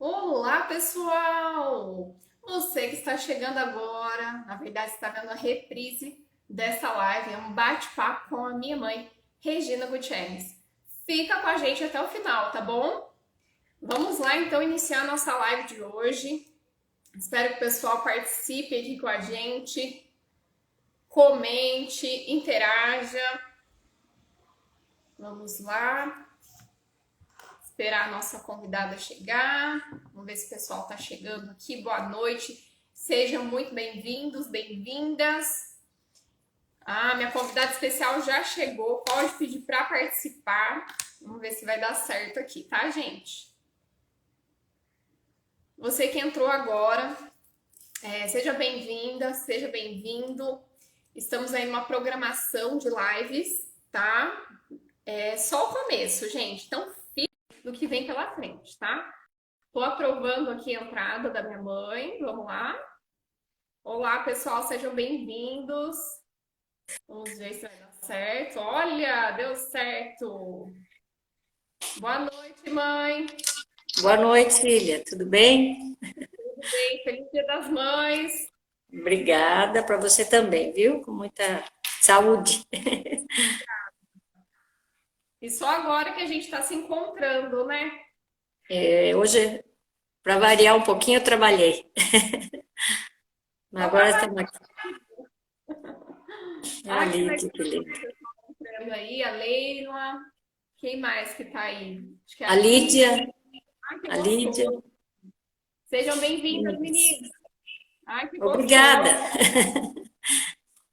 Olá, pessoal! Você que está chegando agora, na verdade está vendo a reprise dessa live, é um bate-papo com a minha mãe, Regina Gutierrez. Fica com a gente até o final, tá bom? Vamos lá então iniciar a nossa live de hoje. Espero que o pessoal participe aqui com a gente, comente, interaja. Vamos lá. Esperar a nossa convidada chegar. Vamos ver se o pessoal está chegando aqui. Boa noite. Sejam muito bem-vindos, bem-vindas. Minha convidada especial já chegou. Pode pedir para participar. Vamos ver se vai dar certo aqui, tá, gente? Você que entrou agora, seja bem-vinda, seja bem-vindo. Estamos aí numa programação de lives, tá? É só o começo, gente. Então, do que vem pela frente, tá? Tô aprovando aqui a entrada da minha mãe. Vamos lá. Olá, pessoal, sejam bem-vindos. Vamos ver se vai dar certo. Olha, deu certo. Boa noite, mãe. Boa noite, filha. Tudo bem? Tudo bem? Feliz Dia das Mães. Obrigada para você também, viu? Com muita saúde. E só agora que a gente está se encontrando, né? Hoje, para variar um pouquinho, eu trabalhei. Mas Só agora para estamos aqui. A que Lídia, legal que linda. o pessoal entrando aí. A Leila. Quem mais que tá aí? Acho que é A a Lídia. Lídia, Que a Lídia. gostoso. Sejam bem-vindas, meninas. Que Obrigada. gostoso.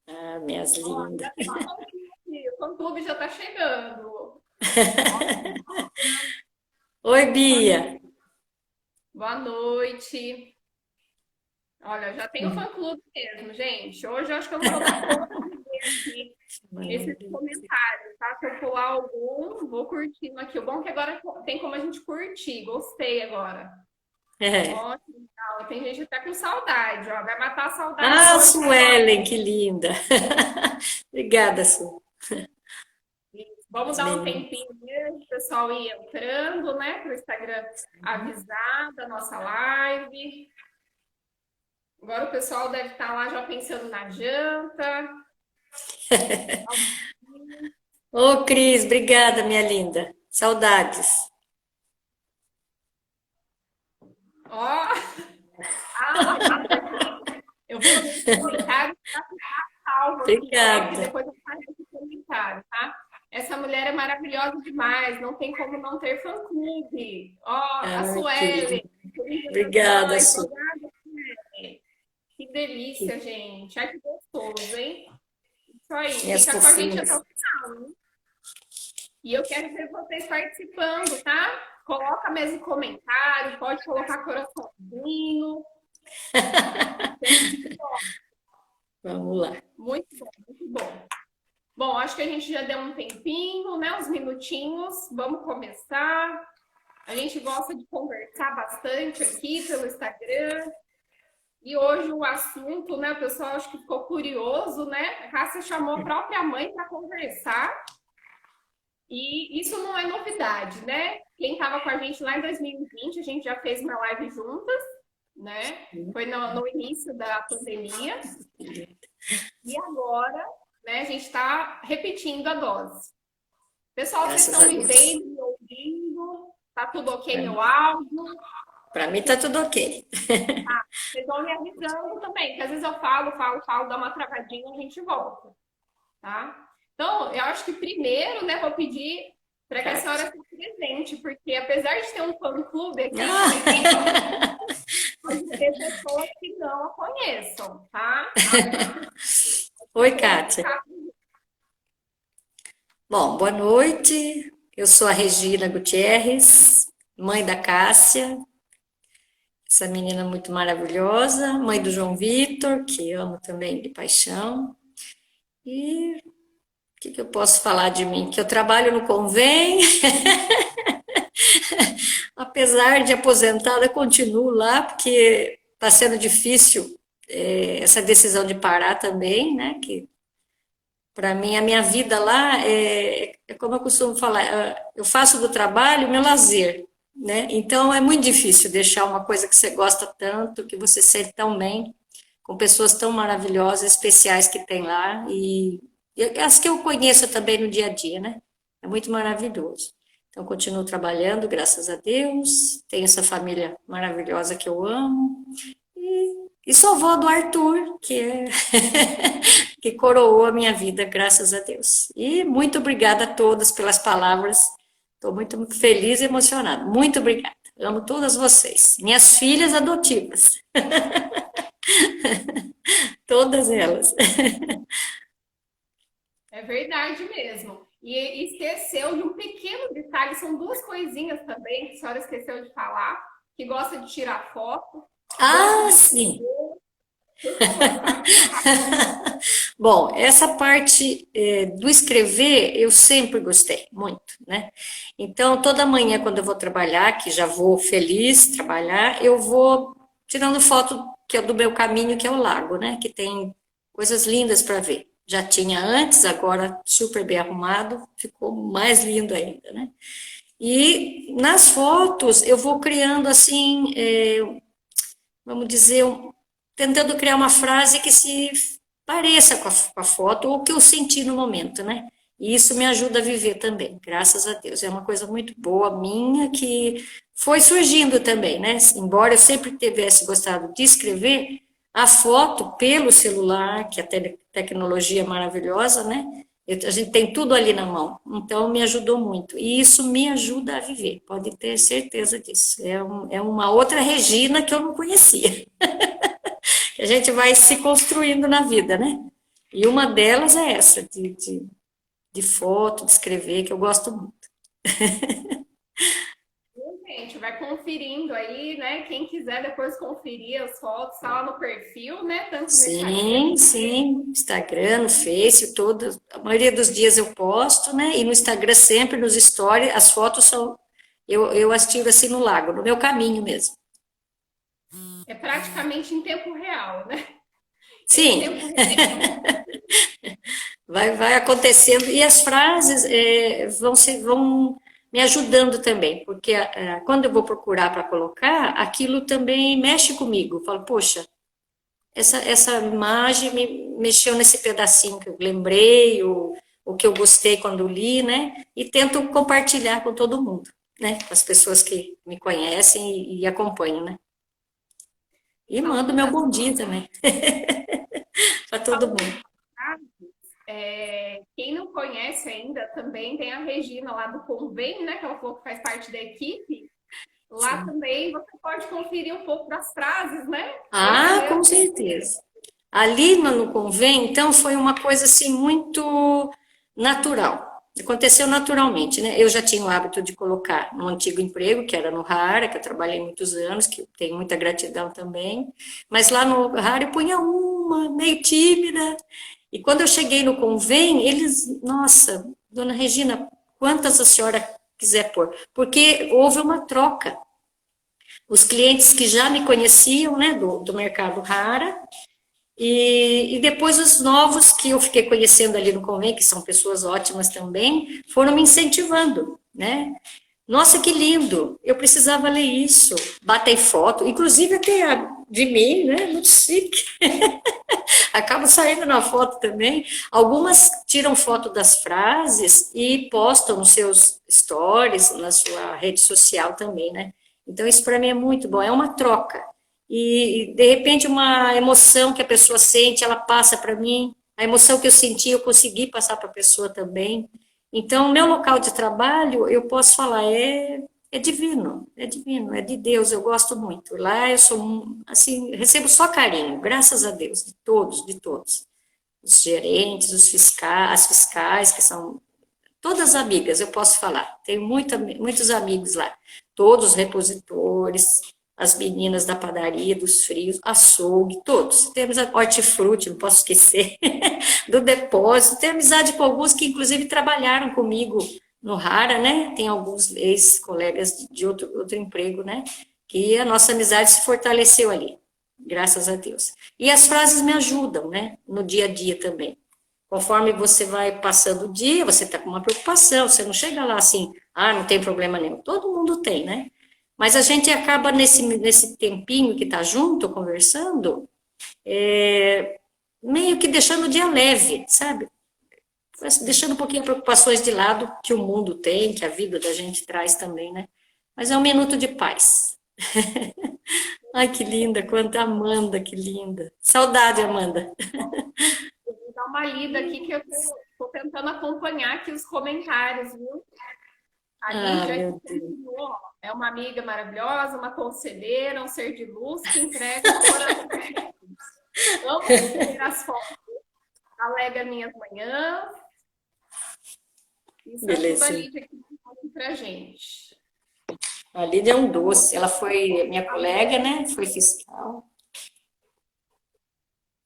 Ah, minhas Ó, lindas. já tem uma fanpage aqui. O fã-clube já tá chegando. Ó, Oi, boa Bia. boa noite. Olha, já tem o fã-clube mesmo, gente. Hoje eu acho que eu não vou dar conta de ver aqui esses comentários, tá? Se eu pular algum, vou curtindo aqui. O bom é que agora tem como a gente curtir. Gostei agora. É. Ó, que legal. Tem gente até com saudade, ó. Vai matar a saudade Ah, hoje. Suelen, que linda. Obrigada, Su. Vamos As dar um meninas. tempinho mesmo, o pessoal ir entrando, né, para o Instagram avisar da nossa live. Agora o pessoal deve estar lá já pensando na janta. Ô, Cris, obrigada, minha linda. Saudades. Ó, eu vou ler esse comentário para ficar salvo aqui, tá? Que Obrigada. depois eu faço esse comentário, tá? Essa mulher é maravilhosa demais, não tem como não ter fã-clube. Ó, a Ai, que Suelen, lindo. Feliz Dia das Obrigada, Mães, Su. saudade, Suelen. Que delícia, gente. Ai, que gostoso, hein? Isso aí, Minhas fica com a gente até fofinhas. o final, hein? E eu quero ver vocês participando, tá? Coloca mesmo comentário, pode colocar coraçãozinho. Vamos lá. Muito bom, muito bom. Bom, acho que a gente já deu um tempinho, né? Uns minutinhos. Vamos começar. A gente gosta de conversar bastante aqui pelo Instagram. E hoje o assunto, né? O pessoal acho que ficou curioso, né? A Cássia chamou a própria mãe para conversar. E isso não é novidade, né? Quem estava com a gente lá em 2020, a gente já fez uma live juntas, né? Foi no início da pandemia. E agora, né, a gente está repetindo a dose. Pessoal, vocês Graças estão a me Deus. vendo, me ouvindo? Tá tudo ok meu áudio? Para mim tá tudo ok. Vocês vão me avisando também, que às vezes eu falo, dá uma travadinha e a gente volta, tá? Então, eu acho que primeiro, né, vou pedir para que a senhora Kátia. se presente, porque apesar de ter um fã-clube aqui, Ah! pode ter pessoas que não a conheçam, tá? Oi, Como que Kátia. tá? Bom, boa noite. Eu sou a Regina Gutierrez, mãe da Cássia, essa menina muito maravilhosa, mãe do João Vitor, que amo também de paixão. E o que eu posso falar de mim? Que eu trabalho no Convém, apesar de aposentada, continuo lá, porque está sendo difícil essa decisão de parar também, né? Que para mim, a minha vida lá é como eu costumo falar, eu faço do trabalho o meu lazer. né? Então é muito difícil deixar uma coisa que você gosta tanto, que você sente tão bem, com pessoas tão maravilhosas, especiais que tem lá, e as que eu conheço também no dia a dia, né? É muito maravilhoso. Então, continuo trabalhando, graças a Deus, tenho essa família maravilhosa que eu amo, e sou vó do Arthur, que é que coroou a minha vida, graças a Deus. E muito obrigada a todas pelas palavras. Estou muito feliz e emocionada. Muito obrigada. Amo todas vocês. Minhas filhas adotivas. Todas elas. É verdade mesmo. E esqueceu de um pequeno detalhe, são duas coisinhas também que a senhora esqueceu de falar, que gosta de tirar foto, gosta Ah, de sim. escrever. Por favor, fale. Bom, essa parte do escrever eu sempre gostei muito, né? Então, toda manhã, quando eu vou trabalhar, que já vou feliz trabalhar, eu vou tirando foto que é do meu caminho, que é o lago, né? Que tem coisas lindas para ver. Já tinha antes, agora super bem arrumado, ficou mais lindo ainda, né? E nas fotos eu vou criando assim, vamos dizer, tentando criar uma frase que se pareça com a foto ou que eu senti no momento, né? E isso me ajuda a viver também, graças a Deus. É uma coisa muito boa minha que foi surgindo também, né? Embora eu sempre tivesse gostado de escrever, a foto pelo celular, que a tecnologia é maravilhosa, né? A gente tem tudo ali na mão, então me ajudou muito. E isso me ajuda a viver, pode ter certeza disso. É uma outra Regina que eu não conhecia, que a gente vai se construindo na vida, né? E uma delas é essa, de foto, de escrever, que eu gosto muito. Gente, vai conferindo aí, né? Quem quiser depois conferir as fotos, tá lá no perfil, né? Tanto no Instagram. Sim, sim, Instagram, no Face, todo, a maioria dos dias eu posto, né? E no Instagram sempre, nos stories, as fotos são, eu as tiro assim no lago, no meu caminho mesmo. É praticamente em tempo real, né? Em Sim, tempo real. vai acontecendo. E as frases vão me ajudando também, porque quando eu vou procurar para colocar, aquilo também mexe comigo. Eu falo, poxa, essa imagem me mexeu nesse pedacinho que eu lembrei, o que eu gostei quando li, né? E tento compartilhar com todo mundo, né? Com as pessoas que me conhecem e acompanham, né? E mando Falando meu das, bom dia também para todo falando das mundo. frases, quem não conhece ainda também tem a Regina lá do Convém, né? Que ela falou que faz parte da equipe. Lá Sim. também você pode conferir um pouco das frases, né? Esse Ah, com mesmo. certeza. Ali no convênio, então, foi uma coisa assim muito natural. Aconteceu naturalmente, né? Eu já tinha o hábito de colocar no antigo emprego, que era no Rara, que eu trabalhei muitos anos, que eu tenho muita gratidão também. Mas lá no Rara eu punha uma, meio tímida. E quando eu cheguei no convênio, eles, nossa, dona Regina, quantas a senhora quiser pôr? Porque houve uma troca. Os clientes que já me conheciam, né, do mercado Rara, e depois os novos que eu fiquei conhecendo ali no convênio, que são pessoas ótimas também, foram me incentivando, né? Nossa, que lindo! Eu precisava ler isso. Batem foto, inclusive até de mim, né? Muito chique. Acaba saindo na foto também. Algumas tiram foto das frases e postam nos seus stories, na sua rede social também, né? Então, isso para mim é muito bom. É uma troca. E, de repente, uma emoção que a pessoa sente, ela passa para mim. A emoção que eu senti, eu consegui passar para a pessoa também. Então, meu local de trabalho, eu posso falar, é divino, é de Deus, eu gosto muito. Lá eu sou, assim, recebo só carinho, graças a Deus, de todos, de todos. Os gerentes, os fiscais, as fiscais, que são todas amigas, eu posso falar. Tenho muitos amigos lá. Todos os repositores, as meninas da padaria, dos frios, açougue, todos. Temos a hortifruti, não posso esquecer, do depósito. Tenho amizade com alguns que, inclusive, trabalharam comigo no Rara, né? Tem alguns ex-colegas de outro emprego, né? Que a nossa amizade se fortaleceu ali, graças a Deus. E as frases me ajudam, né? No dia a dia também. Conforme você vai passando o dia, você está com uma preocupação, você não chega lá assim, ah, não tem problema nenhum. Todo mundo tem, né? Mas a gente acaba nesse tempinho que tá junto, conversando, meio que deixando o dia leve, sabe? Deixando um pouquinho preocupações de lado que o mundo tem, que a vida da gente traz também, né? Mas é um minuto de paz. Ai, que linda, quanta Amanda, que linda. Saudade, Amanda. Vou dar uma lida aqui que eu tô tentando acompanhar aqui os comentários, viu? A Ah, Lídia meu Deus. continuou, ó, é uma amiga maravilhosa, uma conselheira, um ser de luz que entrega o coração. Amo ver as fotos, alega minhas manhãs. Isso é tudo a Beleza. Lídia que conta pra gente. A Lídia é um doce. Ela foi minha colega, né? Foi fiscal.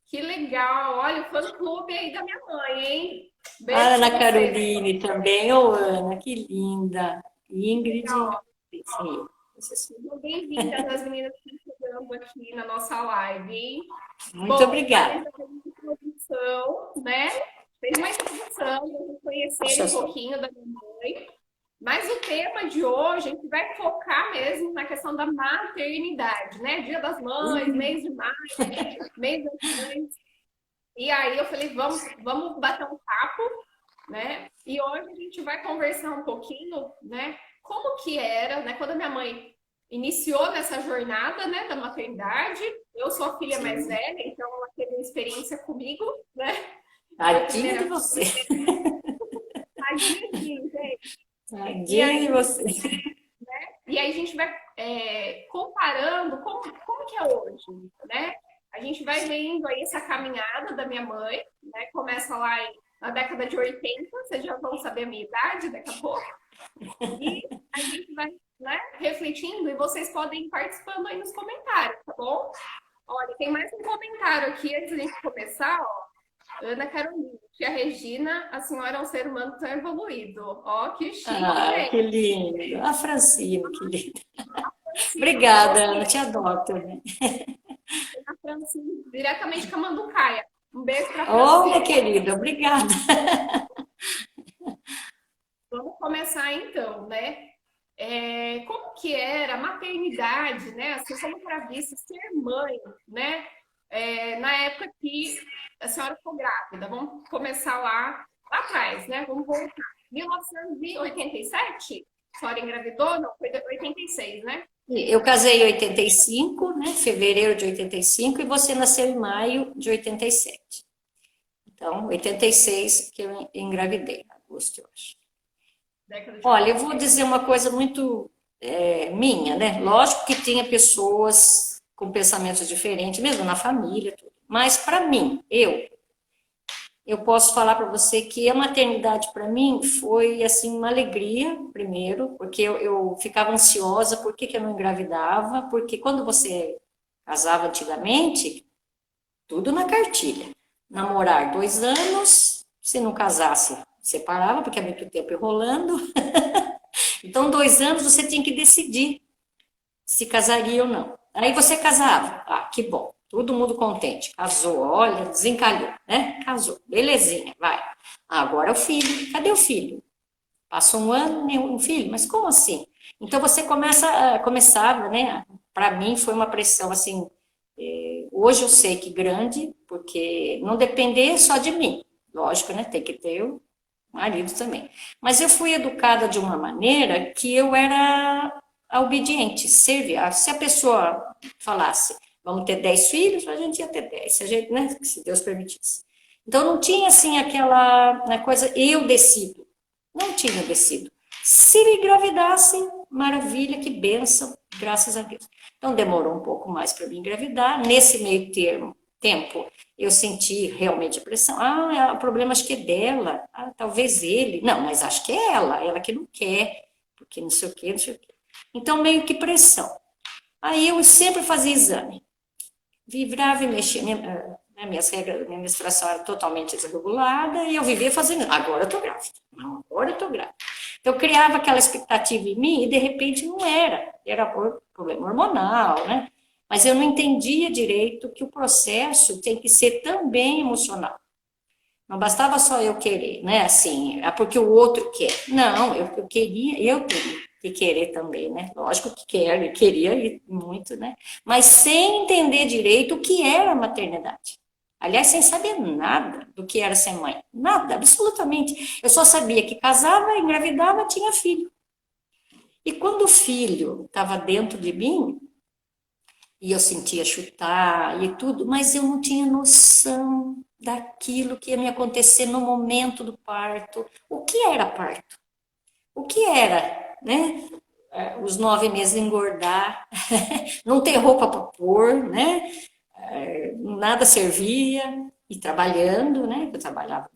Que legal! Olha, o fã-clube aí da minha mãe, hein? A Beijo Ana pra vocês. Caroline também. Ô, Ana, que linda. Ingrid. Legal. Sim, sim. Sejam bem-vindas as meninas que estão chegando aqui na nossa live, hein? Muito Bom, a obrigada. gente fez uma introdução, né? Fez uma introdução para vocês Deixa conhecerem eu um só. pouquinho da minha mãe. Mas o tema de hoje, a gente vai focar mesmo na questão da maternidade, né? Dia das Mães, mês de maio, mês das mães. E aí eu falei, vamos bater um papo, né? E hoje a gente vai conversar um pouquinho, né? Como que era, né? Quando a minha mãe iniciou nessa jornada, né, da maternidade. Eu sou a filha mais Sim. velha, então ela teve uma experiência comigo, né? Foi a Tadinha de primeira você. tadinha de mim, gente. E Tadinha de aí, você. e aí a gente vai comparando como que é hoje, né? A gente vai vendo aí essa caminhada da minha mãe, né? Começa lá na década de 80, vocês já vão saber a minha idade daqui a pouco. E a gente vai, né, refletindo e vocês podem ir participando aí nos comentários, tá bom? Olha, tem mais um comentário aqui antes da gente começar, ó. Ana Carolina, tia Regina, a senhora é um ser humano tão evoluído. Ó, que chique, Ah, que gente. lindo. A Francine, que linda. Francine, Obrigada, falou Ana. que Te adoro também. a Francine, diretamente com a Manducaia. Um beijo pra Oh, minha Francine. querida, obrigada. Vamos começar então, né? Como que era a maternidade, né? Assim, como era visto ser mãe, né? Na época que a senhora ficou grávida. Vamos começar lá atrás, né? Vamos voltar. 1987? A senhora engravidou? Não, foi 86, né? Eu casei em 85, né? Fevereiro de 85, e você nasceu em maio de 87. Então, 86 que eu engravidei, agosto, eu acho. Década de Olha, eu 80. vou dizer uma coisa muito minha, né? Lógico que tinha pessoas com pensamentos diferentes, mesmo na família, tudo. Mas para mim, eu posso falar para você que a maternidade para mim foi assim uma alegria, primeiro, porque eu ficava ansiosa, por que que eu não engravidava? Porque quando você casava antigamente, tudo na cartilha. Namorar 2 anos, se não casasse, separava, porque é muito tempo enrolando. Então, 2 anos você tinha que decidir se casaria ou não. Aí você casava. Ah, que bom. Todo mundo contente. Casou, olha, desencalhou, né? Casou. Belezinha, vai. Agora é o filho. Cadê o filho? Passou um ano, nenhum filho. Mas como assim? Então você começava, né? Para mim foi uma pressão assim. Hoje eu sei que grande, porque não depender só de mim. Lógico, né? Tem que ter o marido também. Mas eu fui educada de uma maneira que eu era obediente, servia. Se a pessoa falasse, vamos ter 10 filhos, a gente ia ter 10, se, a gente, né, se Deus permitisse. Então não tinha assim aquela coisa, eu decido. Não tinha decido. Se me engravidasse, maravilha, que bênção, graças a Deus. Então demorou um pouco mais para me engravidar. Nesse meio tempo, eu senti realmente a pressão. Ah, o problema acho que é dela. Ah, talvez ele. Não, mas acho que é ela que não quer, porque não sei o quê, não sei o quê. Então, meio que pressão. Aí eu sempre fazia exame. Vibrava e mexia. Minhas regras, minha menstruação era totalmente desregulada e eu vivia fazendo. Agora eu tô grávida. Agora eu tô grávida. Então, eu criava aquela expectativa em mim e de repente não era. Era problema hormonal, né? Mas eu não entendia direito que o processo tem que ser também emocional. Não bastava só eu querer, né? Assim, é porque o outro quer. Não, eu queria, eu e querer também, né? Lógico que queria e muito, né? Mas sem entender direito o que era a maternidade. Aliás, sem saber nada do que era ser mãe. Nada, absolutamente. Eu só sabia que casava, engravidava, tinha filho. E quando o filho estava dentro de mim, e eu sentia chutar e tudo, mas eu não tinha noção daquilo que ia me acontecer no momento do parto. O que era parto? O que era, né? Os 9 meses engordar, não ter roupa para pôr, né? Nada servia, e trabalhando, né? Eu trabalhava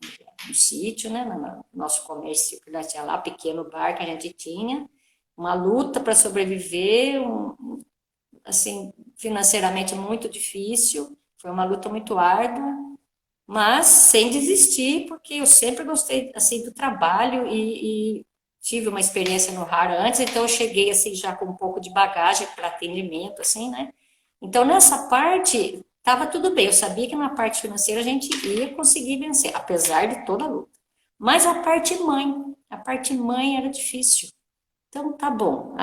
no sítio, né? No nosso comércio que nós tinha lá, pequeno bar que a gente tinha, uma luta para sobreviver, assim, financeiramente muito difícil, foi uma luta muito árdua, mas sem desistir, porque eu sempre gostei, assim, do trabalho e tive uma experiência no Rara antes, então eu cheguei, assim, já com um pouco de bagagem para atendimento, assim, né? Então, nessa parte, estava tudo bem, eu sabia que na parte financeira a gente ia conseguir vencer, apesar de toda a luta. Mas a parte mãe era difícil. Então, tá bom,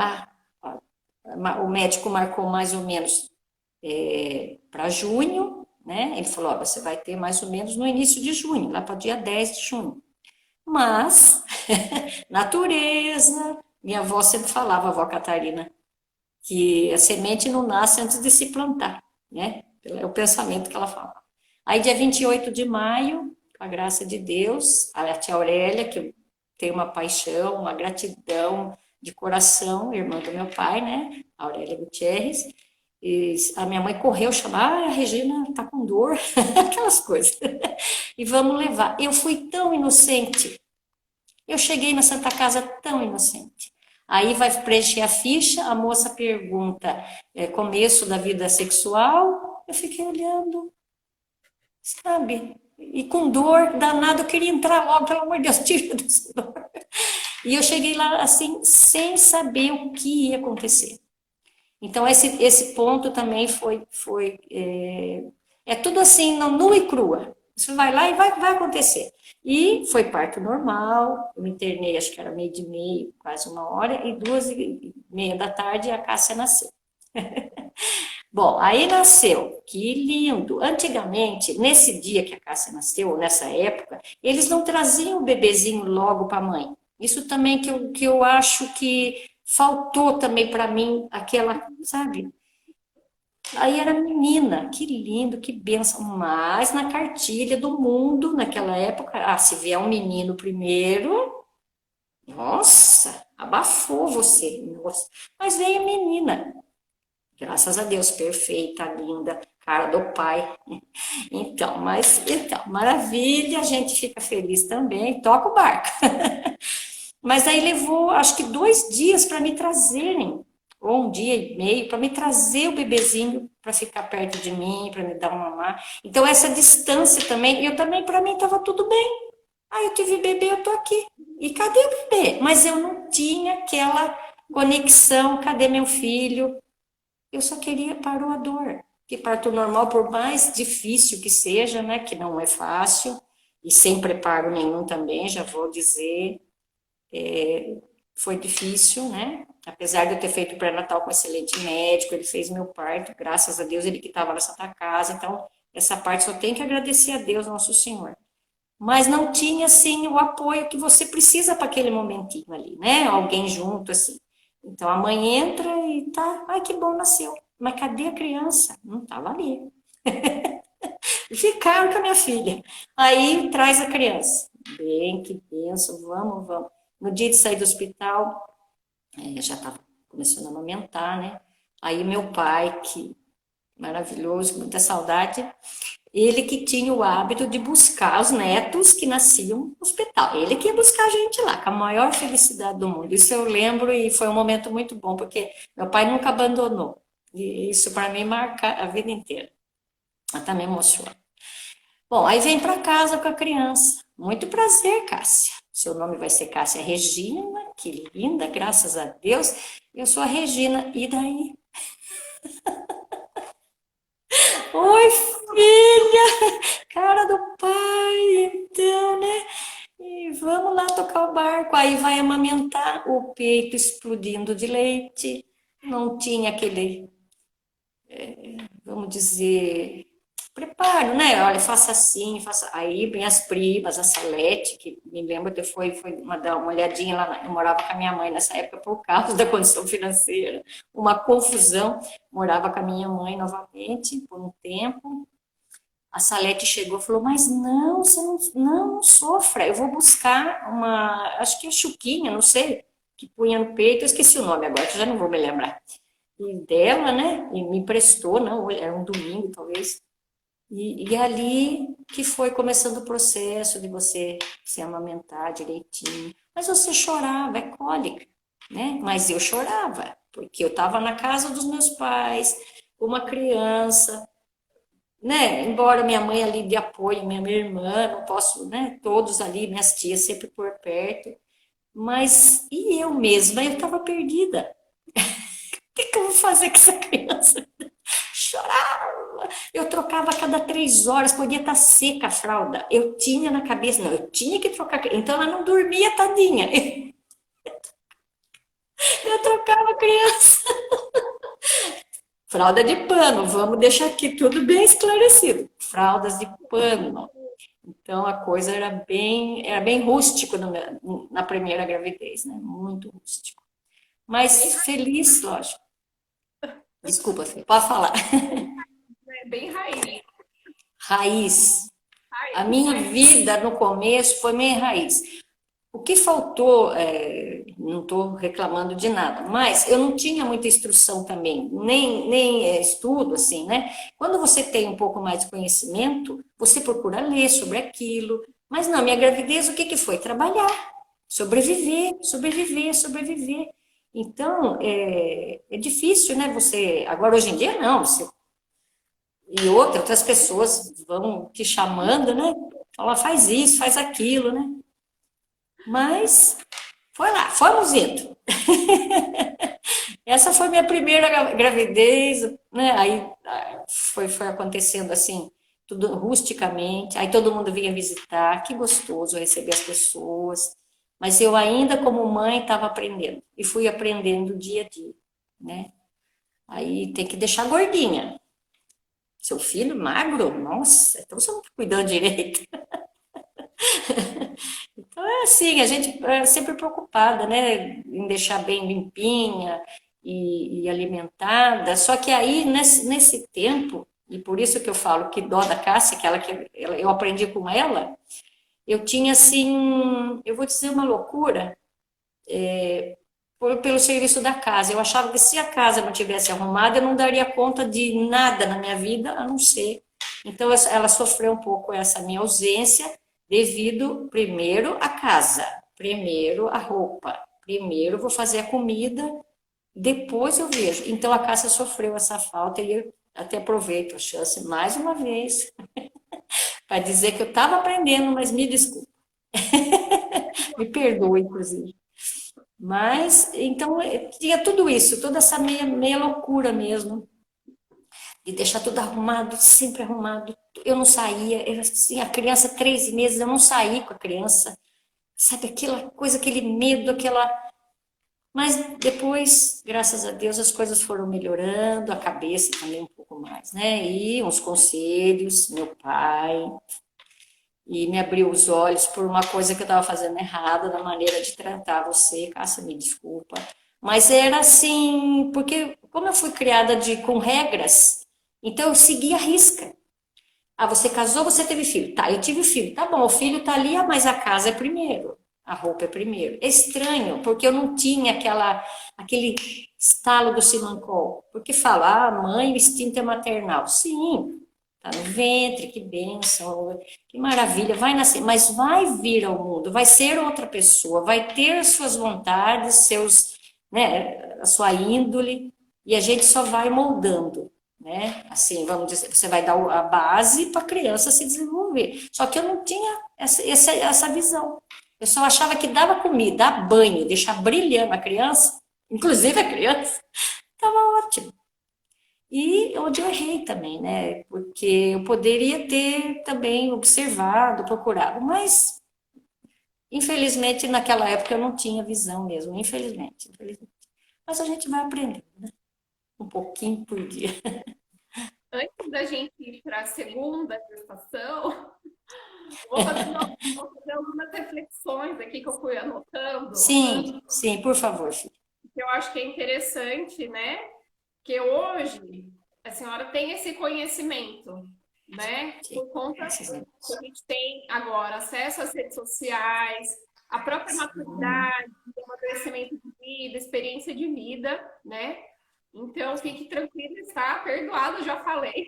o médico marcou mais ou menos para junho, né? Ele falou: ó, você vai ter mais ou menos no início de junho, lá para o dia 10 de junho. Mas, natureza, minha avó sempre falava, a avó Catarina, que a semente não nasce antes de se plantar, né? É o pensamento que ela fala. Aí, dia 28 de maio, com a graça de Deus, a tia Aurélia, que eu tenho uma paixão, uma gratidão de coração, irmã do meu pai, né? A Aurélia Gutierrez, e a minha mãe correu chamar, a Regina tá com dor, aquelas coisas. E vamos levar. Eu fui tão inocente. Eu cheguei na Santa Casa tão inocente. Aí vai preencher a ficha, a moça pergunta começo da vida sexual. Eu fiquei olhando, sabe? E com dor danada, eu queria entrar logo, pelo amor de Deus, tira dessa dor. E eu cheguei lá assim, sem saber o que ia acontecer. Então, esse ponto também é tudo assim, nua e crua. Você vai lá e vai acontecer. E foi parto normal, eu me internei, acho que era 12h30, quase 1 hora, e 2h30 da tarde a Cássia nasceu. Bom, aí nasceu, que lindo. Antigamente, nesse dia que a Cássia nasceu, nessa época, eles não traziam o bebezinho logo para a mãe. Isso também que eu acho que faltou também para mim, aquela, sabe? Aí era menina, que lindo, que benção. Mas na cartilha do mundo, naquela época, se vier um menino primeiro, nossa, abafou você. Nossa. Mas veio menina. Graças a Deus, perfeita, linda, cara do pai. Então, maravilha, a gente fica feliz também, toca o barco. Mas aí levou, acho que 2 dias para me trazerem, ou 1 dia e meio, para me trazer o bebezinho para ficar perto de mim, para me dar uma mamar. Então, essa distância também, eu também, para mim, estava tudo bem. Aí eu tive bebê, eu tô aqui. E cadê o bebê? Mas eu não tinha aquela conexão, cadê meu filho? Eu só queria parou a dor. Que parto normal, por mais difícil que seja, né, que não é fácil, e sem preparo nenhum também, já vou dizer, foi difícil, né? Apesar de eu ter feito pré-natal com excelente médico, ele fez meu parto, graças a Deus, ele que estava na Santa Casa, então essa parte só tem que agradecer a Deus, nosso Senhor. Mas não tinha, assim, o apoio que você precisa para aquele momentinho ali, né? Alguém junto, assim. Então a mãe entra e tá, ai que bom, nasceu. Mas cadê a criança? Não estava ali. Ficaram com a minha filha. Aí traz a criança. Bem, que benção, vamos. No dia de sair do hospital, já estava começando a amamentar, né? Aí meu pai, que maravilhoso, com muita saudade, ele que tinha o hábito de buscar os netos que nasciam no hospital. Ele que ia buscar a gente lá, com a maior felicidade do mundo. Isso eu lembro e foi um momento muito bom, porque meu pai nunca abandonou. E isso para mim marca a vida inteira. Até me emociona. Bom, aí vem para casa com a criança. Muito prazer, Cássia. Seu nome vai ser Cássia Regina, que linda, graças a Deus. Eu sou a Regina. E daí? Oi, filha! Cara do pai, então, né? e vamos lá tocar o barco. Aí vai amamentar, o peito explodindo de leite, não tinha aquele, vamos dizer, preparo, né? Olha, faça assim, faça. Aí minhas primas, a Salete, que me lembro que foi dar uma olhadinha lá, eu morava com a minha mãe nessa época por causa da condição financeira, uma confusão. Morava com a minha mãe novamente por um tempo. A Salete chegou e falou, mas não, você não sofra, eu vou buscar uma, acho que é chuquinha, não sei, que punha no peito, eu esqueci o nome agora, que eu já não vou me lembrar. E dela, né, e me emprestou, não, era um domingo talvez, e ali que foi começando o processo de você se amamentar direitinho. Mas você chorava, é cólica, né? Mas eu chorava, porque eu estava na casa dos meus pais, uma criança, né? Embora minha mãe ali de apoio, minha irmã, não posso, né? Todos ali, minhas tias sempre por perto. Mas e eu mesma, eu estava perdida. O que que eu vou fazer com essa criança? Chorava. Eu trocava a cada 3 horas, podia estar seca a fralda. Eu tinha na cabeça, não, eu tinha que trocar. Então ela não dormia, tadinha. Eu trocava a criança. Fralda de pano, vamos deixar aqui tudo bem esclarecido. Fraldas de pano. Então a coisa era bem rústico na primeira gravidez, né? Muito rústico. Bem, Mas feliz, lógico. Desculpa, Fê, pode falar. bem raiz. Raiz. A Raiz, minha raiz. vida no começo foi meio raiz. O que faltou, não estou reclamando de nada, mas eu não tinha muita instrução também, nem estudo, assim, né? Quando você tem um pouco mais de conhecimento, você procura ler sobre aquilo. Mas não, minha gravidez, o que que foi? Trabalhar, sobreviver, sobreviver, sobreviver. Então, é difícil, né? Você, agora hoje em dia, não, e outras pessoas vão te chamando, né? Fala, faz isso, faz aquilo, né? Mas foi lá, fomos indo. Essa foi minha primeira gravidez, né? Aí foi acontecendo assim, tudo rusticamente. Aí todo mundo vinha visitar, que gostoso receber as pessoas. Mas eu ainda, como mãe, estava aprendendo. E fui aprendendo dia a dia, né? Aí tem que deixar gordinha. Seu filho magro? Nossa, então você não está cuidando direito. Então é assim, a gente é sempre preocupada, né, em deixar bem limpinha e alimentada. Só que aí, nesse tempo, e por isso que eu falo que dó da Cássia, eu aprendi com ela, eu tinha assim, eu vou dizer uma loucura, pelo serviço da casa. Eu achava que se a casa não tivesse arrumada, eu não daria conta de nada na minha vida, a não ser. Então, ela sofreu um pouco essa minha ausência, devido, primeiro, à casa, primeiro, a roupa, primeiro, vou fazer a comida, depois eu vejo. Então, a Cássia sofreu essa falta e eu até aproveito a chance mais uma vez para dizer que eu estava aprendendo, mas me desculpe, me perdoe, inclusive. Mas, então, tinha tudo isso, toda essa meia loucura mesmo, de deixar tudo arrumado, sempre arrumado. Eu não saía, eu, assim, a criança, 3 meses, eu não saí com a criança, sabe, aquela coisa, aquele medo, aquela. Mas depois, graças a Deus, as coisas foram melhorando, a cabeça também um pouco mais, né? E uns conselhos, meu pai, e me abriu os olhos por uma coisa que eu estava fazendo errada na maneira de tratar você, Cássia, me desculpa. Mas era assim, porque como eu fui criada com regras, então eu seguia a risca. Ah, você casou, você teve filho. Tá, eu tive filho. Tá bom, o filho tá ali, mas a casa é primeiro. A roupa é primeiro. É estranho, porque eu não tinha aquele estalo do Simancol. Porque fala, mãe, o instinto é maternal. Sim, tá no ventre, que bênção, que maravilha, vai nascer, mas vai vir ao mundo, vai ser outra pessoa, vai ter as suas vontades, né, a sua índole, e a gente só vai moldando, né? Assim, vamos dizer, você vai dar a base para a criança se desenvolver. Só que eu não tinha essa visão. Eu só achava que dava comida, dar banho, deixar brilhando a criança, inclusive a criança, estava ótimo. E onde eu errei também, né? Porque eu poderia ter também observado, procurado, mas Infelizmente, naquela época eu não tinha visão mesmo, infelizmente, infelizmente. Mas a gente vai aprendendo, né? Um pouquinho por dia. Antes da gente ir para a segunda gestação, vou fazer algumas reflexões aqui que eu fui anotando, Sim, sim, por favor, filho. que eu acho que é interessante, né? Que hoje a senhora tem esse conhecimento, né? Sim, Por conta graças a que a Deus. gente tem agora acesso às redes sociais, a própria Sim. maturidade, amadurecimento de vida, experiência de vida, né? Então, fique tranquilo, está perdoado, já falei.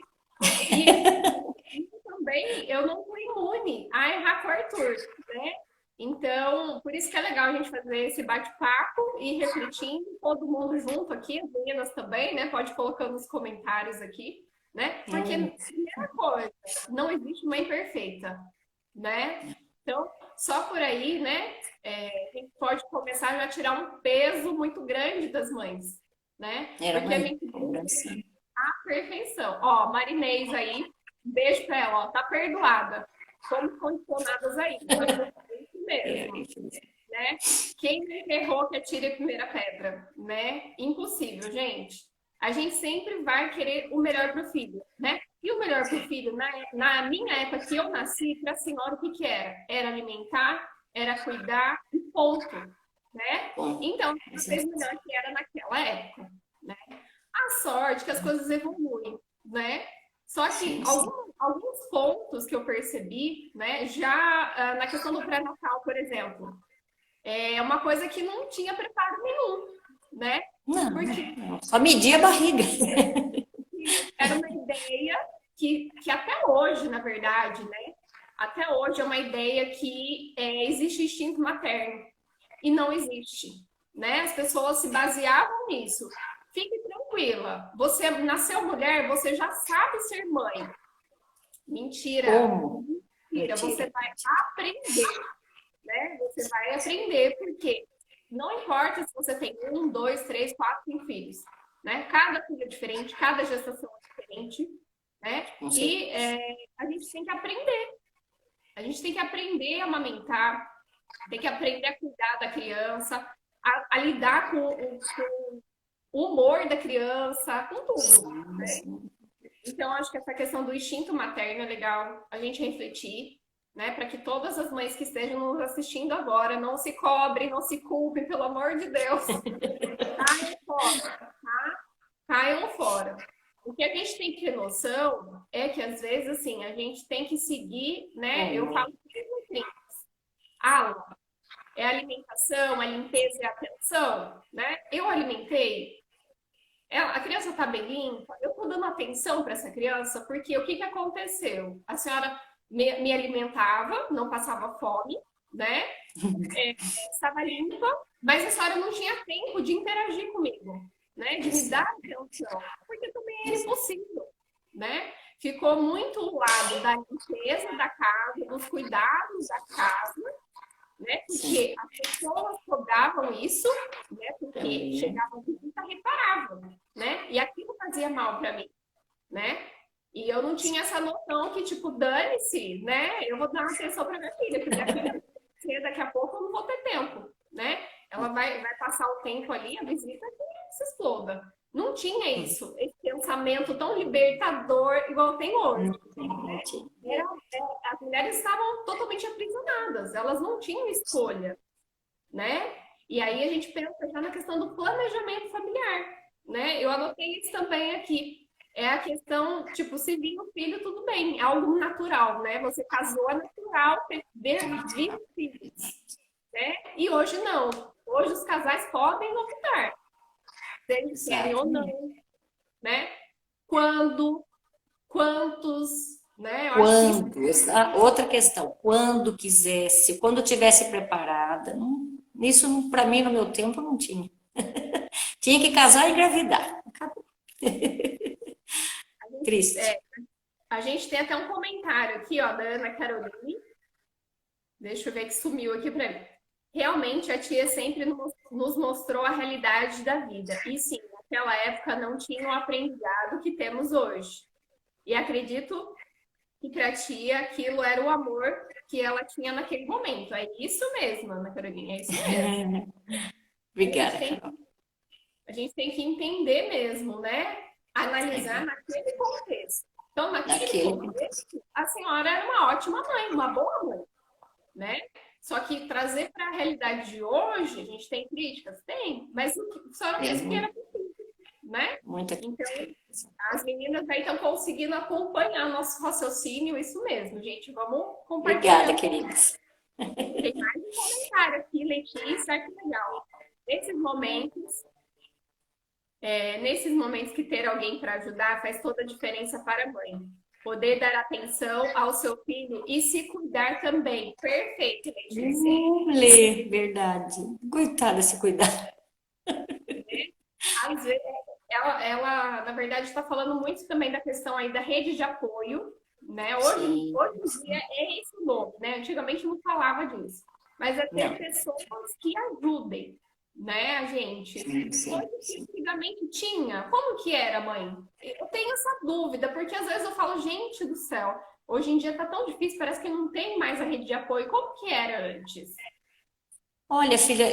E também eu não fui imune a errar com o Arthur, né? Então, por isso que é legal a gente fazer esse bate-papo e refletindo, todo mundo junto aqui, as meninas também, né? Pode colocar nos comentários aqui, né? Porque, primeira coisa, não existe mãe perfeita, né? Então, só por aí, né? A gente pode começar já a tirar um peso muito grande das mães, né? Era Porque a mãe, gente cobrança. a perfeição. Ó, Marinês aí, um beijo pra ela, ó, tá perdoada. Somos condicionadas aí, mas é isso É, mesmo, né? Quem errou que atire a primeira pedra, né? Impossível, gente. A gente sempre vai querer o melhor pro filho, né? E o melhor pro filho, na minha época que eu nasci, pra senhora, o que que era? Era alimentar, era cuidar e ponto, né? bom, Então, fez o exato. melhor que era naquela época, né? A sorte que as coisas evoluem, né? Só que Sim, sim. alguns pontos que eu percebi, né, já na questão do pré-natal, por exemplo, é uma coisa que não tinha preparo nenhum, né? Não, Porque não, só medir a barriga. era uma ideia que até hoje, na verdade, né? Até hoje é uma ideia que existe instinto materno e não existe, né? As pessoas se baseavam nisso. Fique tranquila, você nasceu mulher, você já sabe ser mãe. Mentira, Como? mentira, Mentira. você vai aprender, né? Você vai aprender porque não importa se você tem um, dois, três, quatro, cinco filhos, né? Cada filho é diferente, cada gestação é diferente, né? Com E certeza. a gente tem que aprender. A gente tem que aprender a amamentar, tem que aprender a cuidar da criança, a lidar com o humor da criança, com tudo. Sim, sim. Então, acho que essa questão do instinto materno é legal a gente refletir, né? Para que todas as mães que estejam nos assistindo agora não se cobrem, não se culpem, pelo amor de Deus, caiam fora, tá? Caiam fora. O que a gente tem que ter noção é que, às vezes, assim, a gente tem que seguir, né? Eu Como? falo que aula é alimentação, a limpeza e a atenção, né? Eu alimentei, a criança está bem limpa, eu estou dando atenção para essa criança, porque o que, que aconteceu? A senhora me alimentava, não passava fome, né? Estava limpa, mas a senhora não tinha tempo de interagir comigo, né? De me dar Exato. atenção, porque também era Exato. impossível, né? Ficou muito o lado da limpeza da casa, dos cuidados da casa, né? Sim. Porque as pessoas cobravam isso, né? Porque Também. chegavam aqui e reparavam, né? E aquilo fazia mal para mim, né? E eu não tinha essa noção que, tipo, dane-se, né? Eu vou dar uma atenção para minha filha, porque minha filha daqui a pouco eu não vou ter tempo, né? Ela vai passar o tempo ali, a visita que se exploda. Não tinha isso, esse pensamento tão libertador igual tem hoje. Não tem, não tinha. Era, as mulheres estavam totalmente aprisionadas, elas não tinham escolha, né? E aí a gente pensa já na questão do planejamento familiar, né? Eu anotei isso também aqui. É a questão, tipo, se vir um filho, tudo bem, é algo natural, né? Você casou, é natural ter vir filhos, né? E hoje não. Hoje os casais podem optar, se eles querem ou não, Exatamente. né? Quando, quantos, né? Eu acho que isso Quando? Outra questão. Quando quisesse, quando tivesse preparada. Isso, para mim, no meu tempo, não tinha. Tinha que casar e engravidar. Acabou. Triste. a gente tem até um comentário aqui, ó, da Ana Caroline. Deixa eu ver que sumiu aqui para mim. Realmente, a tia sempre nos mostrou a realidade da vida. E sim, naquela época não tinha o aprendizado que temos hoje. E acredito E pra tia, aquilo era o amor que ela tinha naquele momento. É isso mesmo, Ana Carolina, é isso mesmo. A gente Obrigada, tem, Carol. a gente tem que entender mesmo, né? Analisar naquele contexto. Então, naquele Naquele contexto. contexto, a senhora era uma ótima mãe, uma boa mãe, né? Só que trazer para a realidade de hoje, a gente tem críticas? Tem, mas a senhora É fez o que era possível, né? muita. Então, as meninas aí estão conseguindo acompanhar nosso raciocínio, isso mesmo, gente. Vamos Obrigada, compartilhando. queridas. Tem mais um comentário aqui, Letícia, que legal. Nesses momentos, nesses momentos que ter alguém para ajudar faz toda a diferença para a mãe. Poder dar atenção ao seu filho e se cuidar também. Perfeito, Letícia. Lê, verdade. Coitada, se cuidar. Às vezes, na verdade, está falando muito também da questão aí da rede de apoio, né? Sim, Hoje em dia é esse o nome, né? Antigamente não falava disso. Mas é ter não. pessoas que ajudem, né, a gente? Sim, Coisa sim, que sim. antigamente tinha. Como que era, mãe? Eu tenho essa dúvida, porque às vezes eu falo, gente do céu, hoje em dia tá tão difícil, parece que não tem mais a rede de apoio. Como que era antes? Olha, filha,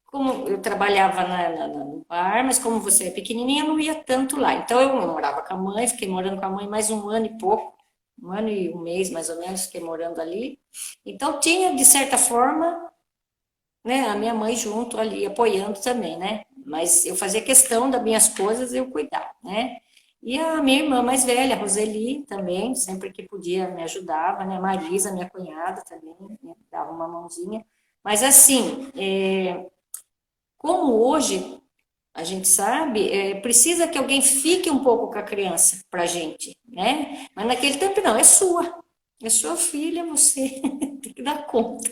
como eu trabalhava no bar, mas como você é pequenininha, eu não ia tanto lá. Então, eu morava com a mãe, fiquei morando com a mãe mais um ano e pouco, um ano e um mês, mais ou menos, fiquei morando ali. Então, tinha, de certa forma, né, a minha mãe junto ali, apoiando também, né? Mas eu fazia questão das minhas coisas eu cuidar, né? E a minha irmã mais velha, a Roseli, também, sempre que podia me ajudava, né? Marisa, minha cunhada, também, né? Dava uma mãozinha. Mas assim, como hoje a gente sabe, precisa que alguém fique um pouco com a criança pra gente, né? Mas naquele tempo não, é sua filha, você tem que dar conta.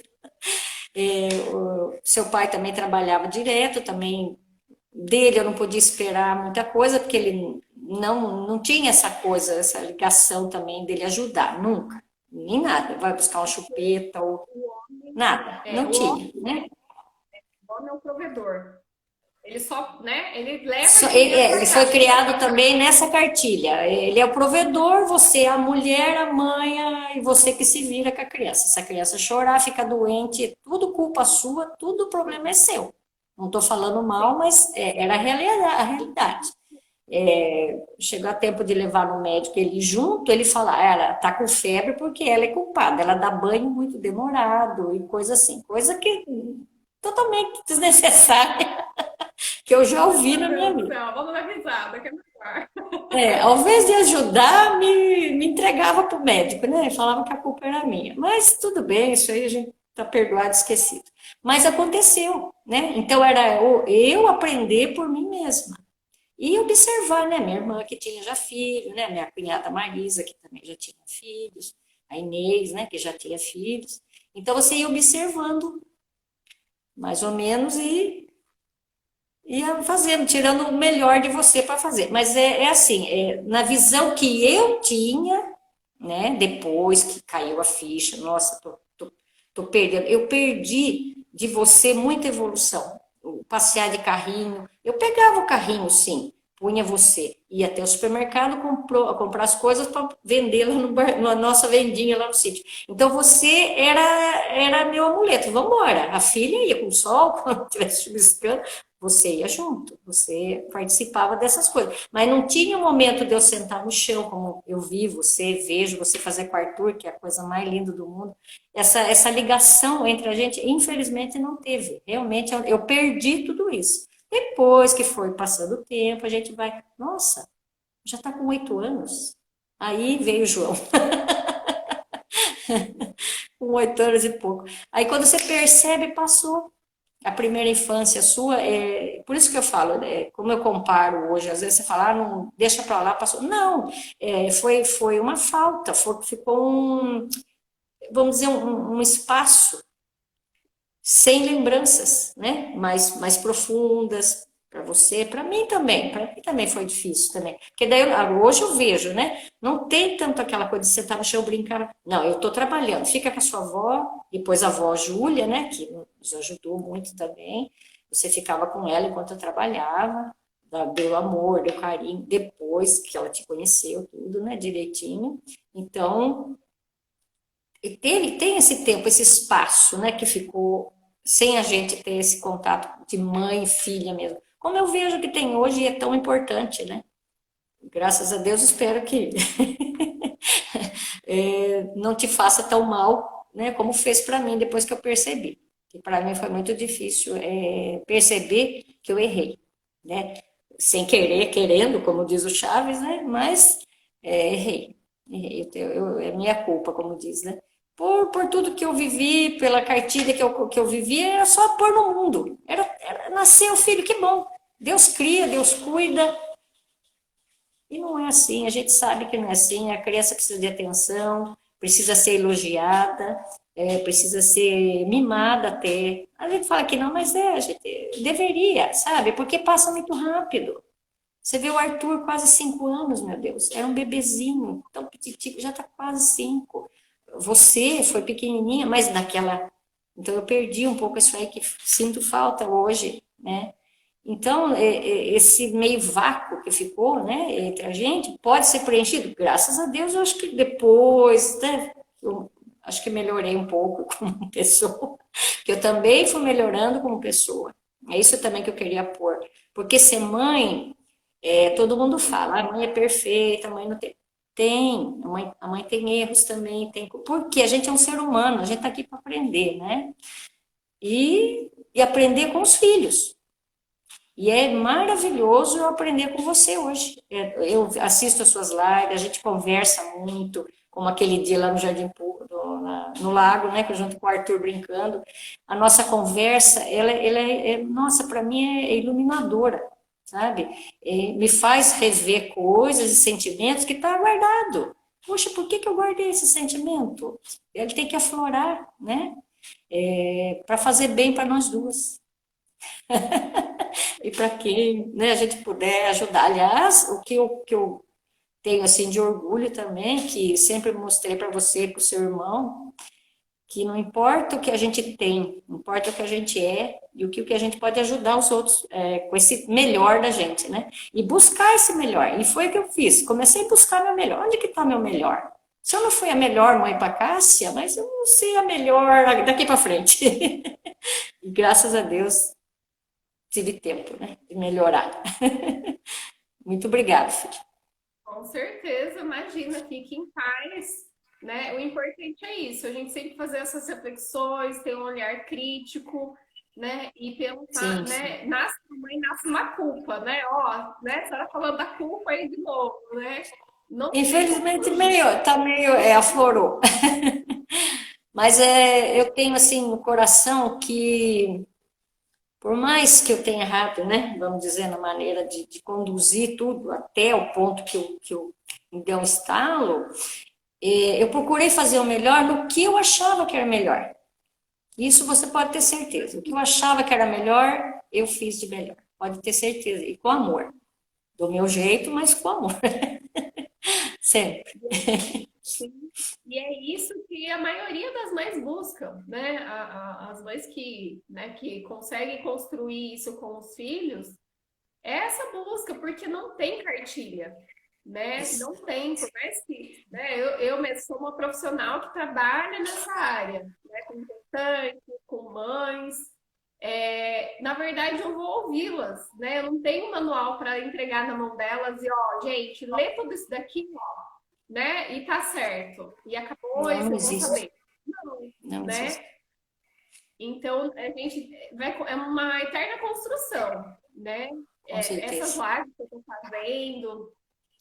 O seu pai também trabalhava direto, também dele eu não podia esperar muita coisa, porque ele não tinha essa coisa, essa ligação também dele ajudar, nunca, nem nada. Vai buscar uma chupeta ou O homem, nada, não o tinha, né? homem é o provedor. Ele só, né? Ele leva dinheiro Ele para foi casa. criado também nessa cartilha. Ele é o provedor, você é a mulher, a mãe, e você que se vira com a criança. Se a criança chorar, fica doente, tudo culpa sua, tudo o problema é seu. Não estou falando mal, mas era a realidade. Chegou a tempo de levar no médico ele junto, ele fala, ela tá com febre porque ela é culpada, ela dá banho muito demorado e coisa assim, coisa que totalmente desnecessária que eu já Ai, ouvi meu na minha Deus do vida. céu, vamos dar risada, que é melhor. Ao invés de ajudar, me entregava para o médico, né? Falava que a culpa era minha. Mas tudo bem, isso aí a gente está perdoado, esquecido. Mas aconteceu, né? Então era eu aprender por mim mesma. E observar, né? Minha irmã que tinha já filho, né? Minha cunhada Marisa, que também já tinha filhos. A Inês, né? Que já tinha filhos. Então você ia observando, mais ou menos, e ia fazendo, tirando o melhor de você para fazer. Mas é assim, na visão que eu tinha, né? Depois que caiu a ficha, nossa, tô perdendo. Eu perdi de você muita evolução. O passear de carrinho, eu pegava o carrinho, sim, punha você, ia até o supermercado comprar as coisas para vender lá na nossa vendinha lá no sítio. Então você era meu amuleto. Vamos embora. A filha ia com o sol, quando estivesse chuviscando, você ia junto, você participava dessas coisas. Mas não tinha um momento de eu sentar no chão, como eu vi você, vejo você fazer com o Arthur, que é a coisa mais linda do mundo. Essa ligação entre a gente, infelizmente, não teve. Realmente, eu perdi tudo isso. Depois que foi passando o tempo, a gente vai, nossa, já está com 8 anos. Aí veio o João, com 8 anos e pouco. Aí quando você percebe, passou a primeira infância sua, por isso que eu falo, como eu comparo hoje, às vezes você fala, não, deixa para lá, passou. Não, foi uma falta, ficou vamos dizer, um espaço sem lembranças, né? Mais profundas para você, para mim também foi difícil também. Porque daí hoje eu vejo, né? Não tem tanto aquela coisa de sentar no chão brincar. Não, eu estou trabalhando. Fica com a sua avó, depois a avó Júlia, né? Que nos ajudou muito também. Você ficava com ela enquanto eu trabalhava, deu amor, deu carinho, depois que ela te conheceu, tudo, né, direitinho. Então, tem esse tempo, esse espaço, né, que ficou sem a gente ter esse contato de mãe e filha mesmo. Como eu vejo que tem hoje e é tão importante, né? Graças a Deus, espero que não te faça tão mal, né, como fez para mim depois que eu percebi. Que para mim foi muito difícil perceber que eu errei, né? Sem querer, querendo, como diz o Chaves, né? Mas errei. Errei. É minha culpa, como diz, né? Por tudo que eu vivi, pela cartilha que eu vivi, era só pôr no mundo. Nascer o filho, que bom. Deus cria, Deus cuida, e não é assim, a gente sabe que não é assim, a criança precisa de atenção, precisa ser elogiada, precisa ser mimada até. A gente fala que não, mas a gente deveria, sabe? Porque passa muito rápido. Você vê o Arthur, quase 5 anos, meu Deus, era um bebezinho, tão petitico, já está quase 5. Você foi pequenininha, mas naquela. Então eu perdi um pouco isso aí que sinto falta hoje, né? Então, esse meio vácuo que ficou, né, entre a gente, pode ser preenchido. Graças a Deus, eu acho que depois, né, eu acho que melhorei um pouco como pessoa, que eu também fui melhorando como pessoa. É isso também que eu queria pôr. Porque ser mãe, todo mundo fala, a mãe é perfeita, a mãe não tem. Tem, a mãe tem erros também, tem. Porque a gente é um ser humano, a gente está aqui para aprender, né? E aprender com os filhos. E é maravilhoso eu aprender com você hoje. Eu assisto as suas lives, a gente conversa muito, como aquele dia lá no Jardim no lago, né, que eu junto com o Arthur brincando. A nossa conversa, nossa, para mim é iluminadora, sabe? Me faz rever coisas e sentimentos que está guardado. Poxa, por que eu guardei esse sentimento? Ele tem que aflorar, né? Para fazer bem para nós duas. E para quem, né, a gente puder ajudar. Aliás, o que eu tenho assim de orgulho também, que sempre mostrei para você e para o seu irmão, que não importa o que a gente tem, não importa o que a gente é e o que a gente pode ajudar os outros com esse melhor da gente, né? E buscar esse melhor. E foi o que eu fiz. Comecei a buscar meu melhor. Onde que está meu melhor? Se eu não fui a melhor mãe para Cássia, mas eu não sei a melhor daqui para frente. E graças a Deus tive tempo, né, de melhorar. Muito obrigada, filha. Com certeza, imagina, fique em paz, né? O importante é isso, a gente sempre fazer essas reflexões, ter um olhar crítico, né? E pensar, Sim, sim. né? Nasce uma mãe, nasce uma culpa, né? Ó, né? A senhora falando da culpa aí de novo, né? Não tem como Infelizmente, fugir. tá meio, aflorou. Mas eu tenho, assim, no coração que, por mais que eu tenha errado, né, vamos dizer, na maneira de conduzir tudo até o ponto que eu me deu um estalo, eu procurei fazer o melhor no que eu achava que era melhor. Isso você pode ter certeza. O que eu achava que era melhor, eu fiz de melhor. Pode ter certeza. E com amor. Do meu jeito, mas com amor. Sempre. Sim. E é isso que a maioria das mães buscam, né? As mães que, né, que conseguem construir isso com os filhos, é essa busca, porque não tem cartilha, né? Não tem, por mais que, né? Eu mesmo sou uma profissional que trabalha nessa área, né? Com gestantes, com mães. Na verdade, eu vou ouvi-las, né? Eu não tenho um manual para entregar na mão delas e, ó, gente, lê tudo isso daqui, ó, né? E tá certo. E acabou e Não, não vocês vão existe. saber. Não, Não né? existe. Então, a gente é uma eterna construção, né? Com Essas certeza. lives que eu estou fazendo,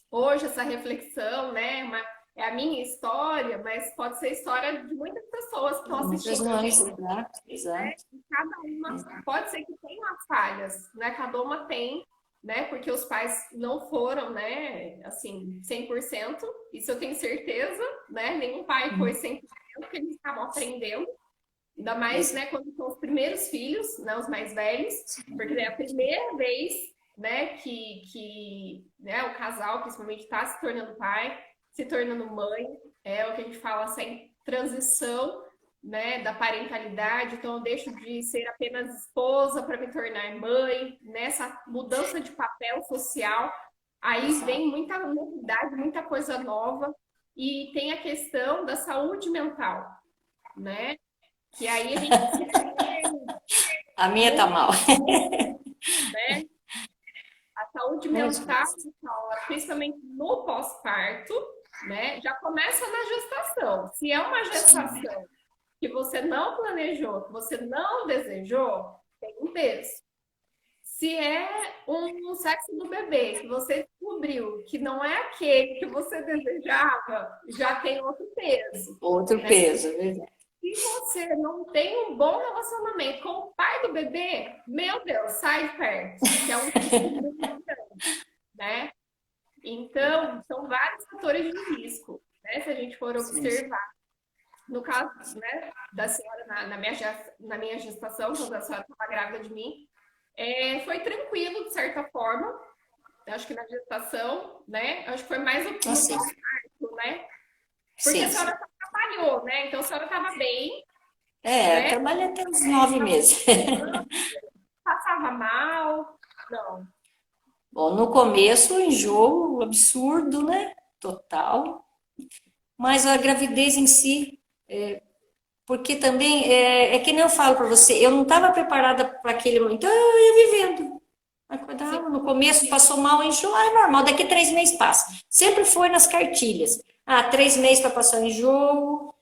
hoje, essa reflexão, né? É a minha história, mas pode ser a história de muitas pessoas que estão Muitas assistindo a mães, gente, exato, né? exato. E cada uma pode ser que tenha as falhas, né? Cada uma tem, né? Porque os pais não foram, né? Assim, 100%, isso eu tenho certeza, né? Nenhum pai foi 100%, porque eles estavam aprendendo. Ainda mais, né, Exato. quando são os primeiros filhos, né, os mais velhos, porque é a primeira vez, né, que né, o casal, principalmente, está se tornando pai, se tornando mãe, é o que a gente fala, essa transição, né, da parentalidade, então eu deixo de ser apenas esposa para me tornar mãe, nessa mudança de papel social, aí vem muita novidade, muita coisa nova, e tem a questão da saúde mental, né? Que aí a gente precisa ter A minha tá muito, mal. né? A saúde Muito mental, mesmo. principalmente no pós-parto, né? Já começa na gestação. Se é uma gestação que você não planejou, que você não desejou, tem um peso. Se é um sexo do bebê que você descobriu que não é aquele que você desejava, já tem outro peso, Outro né? peso, verdade. Se você não tem um bom relacionamento com o pai do bebê, meu Deus, sai de perto, que é um risco muito grande, né? Então, são vários fatores de risco, né? Se a gente for Sim, sim. observar. No caso, né, da senhora, na minha gestação, quando a senhora estava grávida de mim, foi tranquilo, de certa forma. Eu acho que na gestação, né? Acho que foi mais no Assim, pós-parto, né? Porque a sim, senhora sim. só trabalhou, né? Então a senhora estava bem, É, né? trabalhei até uns 9 meses. Passava mal. Não. Bom, no começo, o enjoo absurdo, né? Total. Mas a gravidez em si, porque também, é que nem eu falo para você, eu não estava preparada para aquele momento, então eu ia vivendo. Sim, Acordava, no começo passou mal, enjoo, é normal, daqui 3 meses passa. Sempre foi nas cartilhas. 3 meses para passar o enjoo,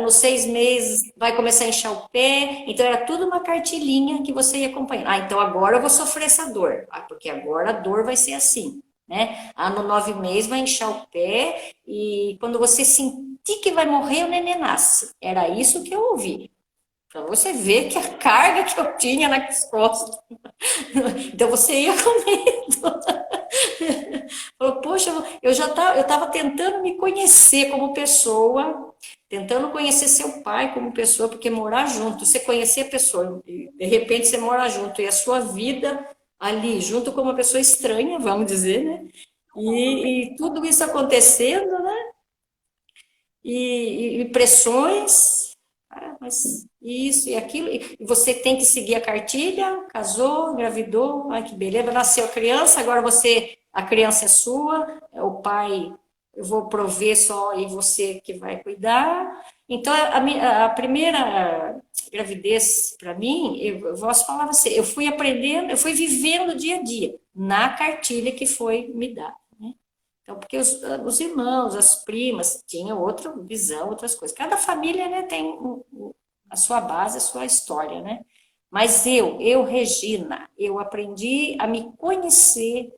nos 6 meses vai começar a inchar o pé. Então era tudo uma cartilinha que você ia acompanhando. Então agora eu vou sofrer essa dor. Porque agora a dor vai ser assim, né? No 9 meses vai inchar o pé e quando você sentir que vai morrer, o neném nasce. Era isso que eu ouvi. Para você ver que a carga que eu tinha nas costas. Então você ia com medo. Falou, poxa, eu estava tentando me conhecer como pessoa, tentando conhecer seu pai como pessoa, porque morar junto, você conhecer a pessoa, e de repente você mora junto, e a sua vida ali, junto com uma pessoa estranha, vamos dizer, né? E tudo isso acontecendo, né? E pressões, mas isso e aquilo, e você tem que seguir a cartilha, casou, engravidou, ai que beleza, nasceu a criança, agora a criança é sua, o pai, eu vou prover só e você que vai cuidar. Então, a primeira gravidez, para mim, eu posso falar você, eu fui aprendendo, eu fui vivendo dia a dia, na cartilha que foi me dada. Então, porque os irmãos, as primas tinham outra visão, outras coisas. Cada família, né, tem a sua base, a sua história, né? Mas Regina, eu aprendi a me conhecer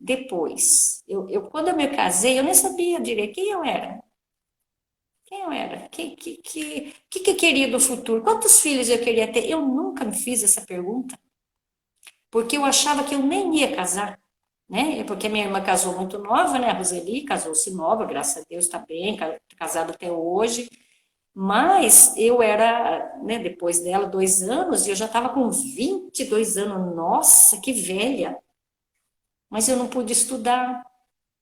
depois. Quando eu me casei, eu nem sabia direito quem eu era. Quem eu era? Que eu queria do futuro? Quantos filhos eu queria ter? Eu nunca me fiz essa pergunta, porque eu achava que eu nem ia casar, né? Porque minha irmã casou muito nova, né? A Roseli casou-se nova, graças a Deus está bem, casada até hoje. Mas eu era, né, depois dela, 2 anos, e eu já estava com 22 anos. Nossa, que velha! Mas eu não pude estudar,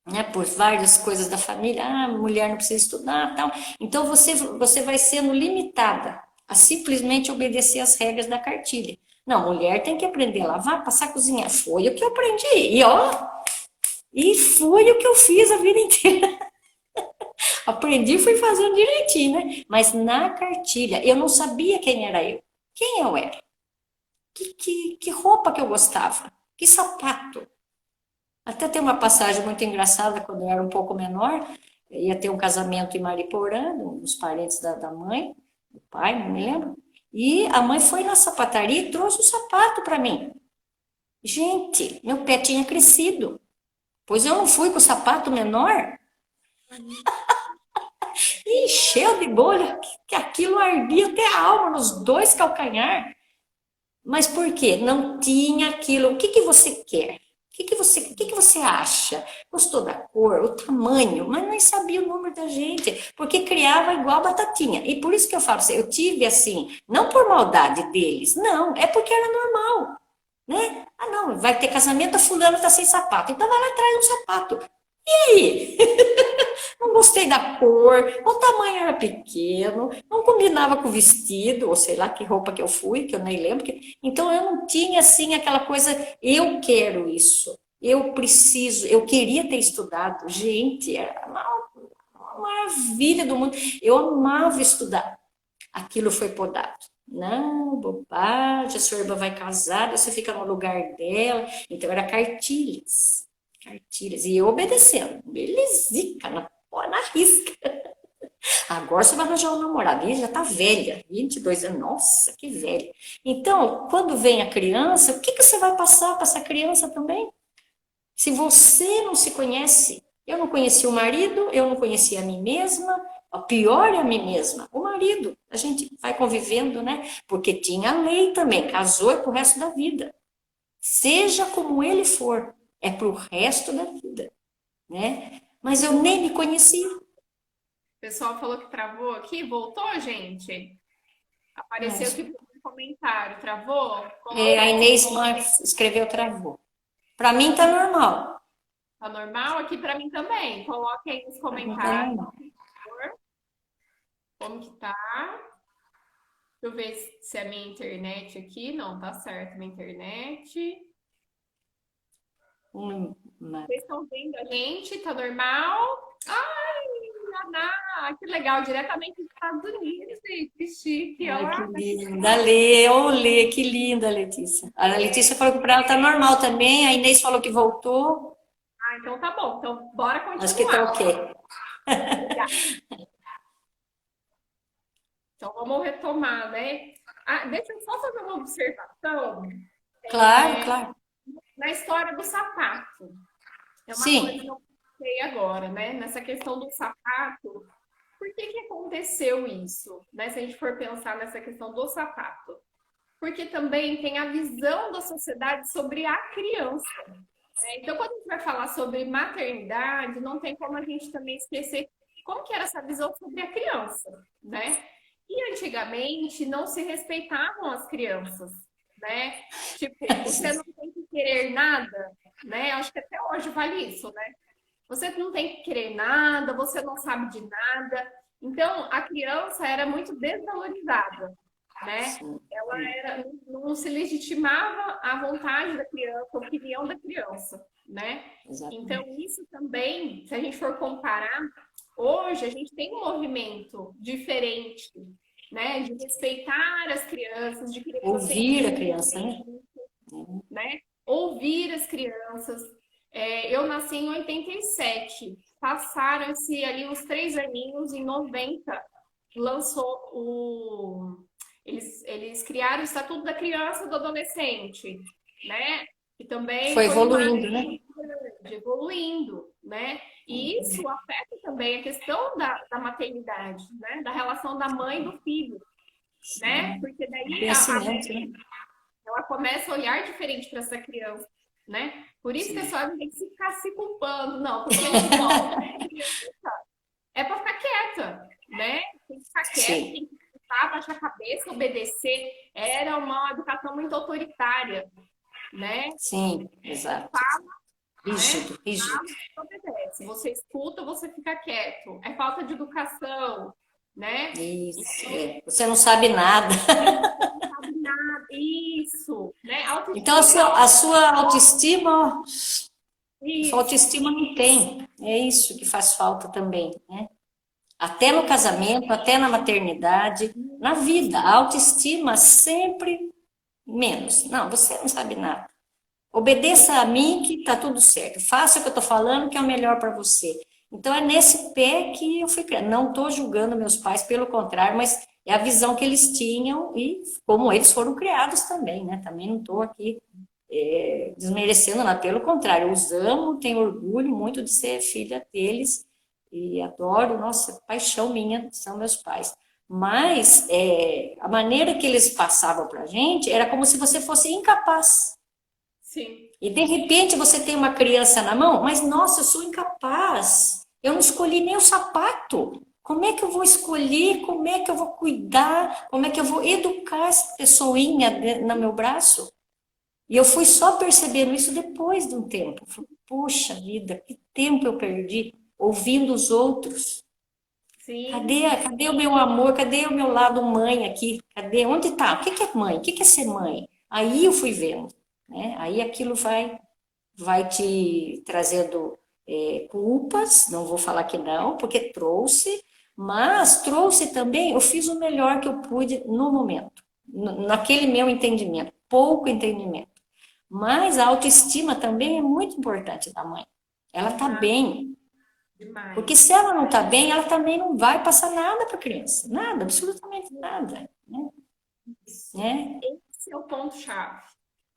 né? Por várias coisas da família. Mulher não precisa estudar, tal. Então você vai sendo limitada a simplesmente obedecer as regras da cartilha. Não, mulher tem que aprender a lavar, passar, cozinhar. Foi o que eu aprendi. E foi o que eu fiz a vida inteira. Aprendi e fui fazendo direitinho, né? Mas na cartilha, eu não sabia quem era eu. Quem eu era? Que roupa que eu gostava? Que sapato? Até tem uma passagem muito engraçada, quando eu era um pouco menor, ia ter um casamento em Mariporã, uns parentes da mãe, do pai, não me lembro. E a mãe foi na sapataria e trouxe um sapato para mim. Gente, meu pé tinha crescido. Pois eu não fui com o sapato menor, e encheu de bolha, que aquilo ardia até a alma nos dois calcanhar. Mas por quê? Não tinha aquilo. O que você quer? O que você acha? Gostou da cor, o tamanho, mas nem sabia o número da gente, porque criava igual batatinha. E por isso que eu falo assim, eu tive assim, não por maldade deles, não, é porque era normal, né? Não, vai ter casamento, a fulana tá sem sapato, então vai lá e traz um sapato. E aí? não gostei da cor, o tamanho era pequeno, não combinava com o vestido, ou sei lá que roupa que eu fui, que eu nem lembro. Então eu não tinha assim aquela coisa, eu quero isso, eu preciso, eu queria ter estudado. Gente, era uma maravilha do mundo. Eu amava estudar. Aquilo foi podado. Não, bobagem, a sua irmã vai casar, você fica no lugar dela. Então era cartilhas. Cartilhas. E eu obedecendo. Belezica, na risca. Agora você vai arranjar um namorado. E já tá velha, 22 anos. Nossa, que velha. Então, quando vem a criança, o que que você vai passar para essa criança também? Se você não se conhece, eu não conheci o marido, eu não conheci a mim mesma, o pior é a mim mesma, o marido. A gente vai convivendo, né? Porque tinha a lei também, casou é pro resto da vida. Seja como ele for, é pro resto da vida, né? Mas eu nem me conhecia. O pessoal falou que travou aqui. Voltou, gente? Apareceu Mas, aqui no comentário. Travou? a Coloca aí. Inês Marques escreveu, travou. Para mim tá normal. Tá normal? Aqui para mim também. Coloque aí nos Pra mim tá comentários normal. como que tá. Deixa eu ver se é a minha internet aqui. Não, tá certo minha internet. Uma- Vocês estão vendo a gente? Tá normal? Ai, Naná, que legal. Diretamente dos Estados Unidos, gente. Que chique. Olha Ai, que lá. linda, Lê, olê, que linda, Letícia. A Letícia falou que para ela tá normal também, a Inês falou que voltou, Ah, então tá bom. Então, bora acho que tá continuar. ok. Então, vamos retomar, né? Ah, deixa eu só fazer uma observação Claro, claro. na história do sapato. É uma coisa que Sim, eu pensei agora, né? Nessa questão do sapato. Por que que aconteceu isso? Né? Se a gente for pensar nessa questão do sapato. Porque também tem a visão da sociedade sobre a criança. Né? Então, quando a gente vai falar sobre maternidade, não tem como a gente também esquecer como que era essa visão sobre a criança, né? E antigamente não se respeitavam as crianças, né? Tipo, você não tem que querer nada, né? Acho que até hoje vale isso, né? Você não tem que querer nada, você não sabe de nada. Então, a criança era muito desvalorizada, né? sim, Ela era, não se legitimava a vontade da criança, a opinião da criança, né? Então, exatamente. isso também, se a gente for comparar, hoje a gente tem um movimento diferente, né? De respeitar as crianças, de querer Ouvir a proteger, criança, né? né? Ouvir as crianças. Eu nasci em 87. Passaram-se ali uns 3 aninhos, em 90, lançou o. Eles criaram o Estatuto da Criança e do Adolescente, né? E também Foi foi um marco evoluindo, né? grande, evoluindo, né? E isso afeta também a questão da maternidade, né? Da relação da mãe e do filho, né? Sim, Porque daí a conhecimento, né? ela começa a olhar diferente para essa criança, né? Por isso que a Sim, senhora não tem que ficar se culpando, não, porque não gosta de criança, é para ficar quieta, né? Tem que ficar quieta, sim, tem que escutar, baixar a cabeça, obedecer. Era uma educação muito autoritária, né? sim, exato. Né? Rígido, rígido. Você obedece. Você escuta, você fica quieto. É falta de educação, né? Isso, é. Você não sabe nada. Não sabe nada. Isso, né? Então Autoestima, a sua autoestima, sua isso. autoestima não tem. É isso que faz falta também, né? Até no casamento, até na maternidade, na vida, a autoestima sempre menos. Não, você não sabe nada. Obedeça a mim que tá tudo certo. Faça o que eu tô falando que é o melhor para você. Então é nesse pé que eu fui criando. Não estou julgando meus pais, pelo contrário, mas é a visão que eles tinham e como eles foram criados também, né? Também não estou aqui desmerecendo nada, pelo contrário, eu os amo, tenho orgulho muito de ser filha deles e adoro, nossa, paixão minha são meus pais. Mas a maneira que eles passavam para a gente era como se você fosse incapaz. Sim. E de repente você tem uma criança na mão, mas nossa, eu sou incapaz. Eu não escolhi nem o sapato. Como é que eu vou escolher? Como é que eu vou cuidar? Como é que eu vou educar essa pessoinha no meu braço? E eu fui só percebendo isso depois de um tempo. Falei, poxa vida, que tempo eu perdi. ouvindo os outros. Sim, Cadê o meu amor? Cadê o meu lado mãe aqui? Cadê? Onde está? O que é mãe? O que é ser mãe? Aí eu fui vendo, né? Aí aquilo vai te trazendo culpas, não vou falar que não, porque trouxe, mas trouxe também, eu fiz o melhor que eu pude no momento, naquele meu entendimento, pouco entendimento. Mas a autoestima também é muito importante da mãe. Ela tá demais, bem, porque demais. se ela não tá bem, ela também não vai passar nada para a criança, nada, absolutamente nada, Isso. né? Esse é o ponto-chave,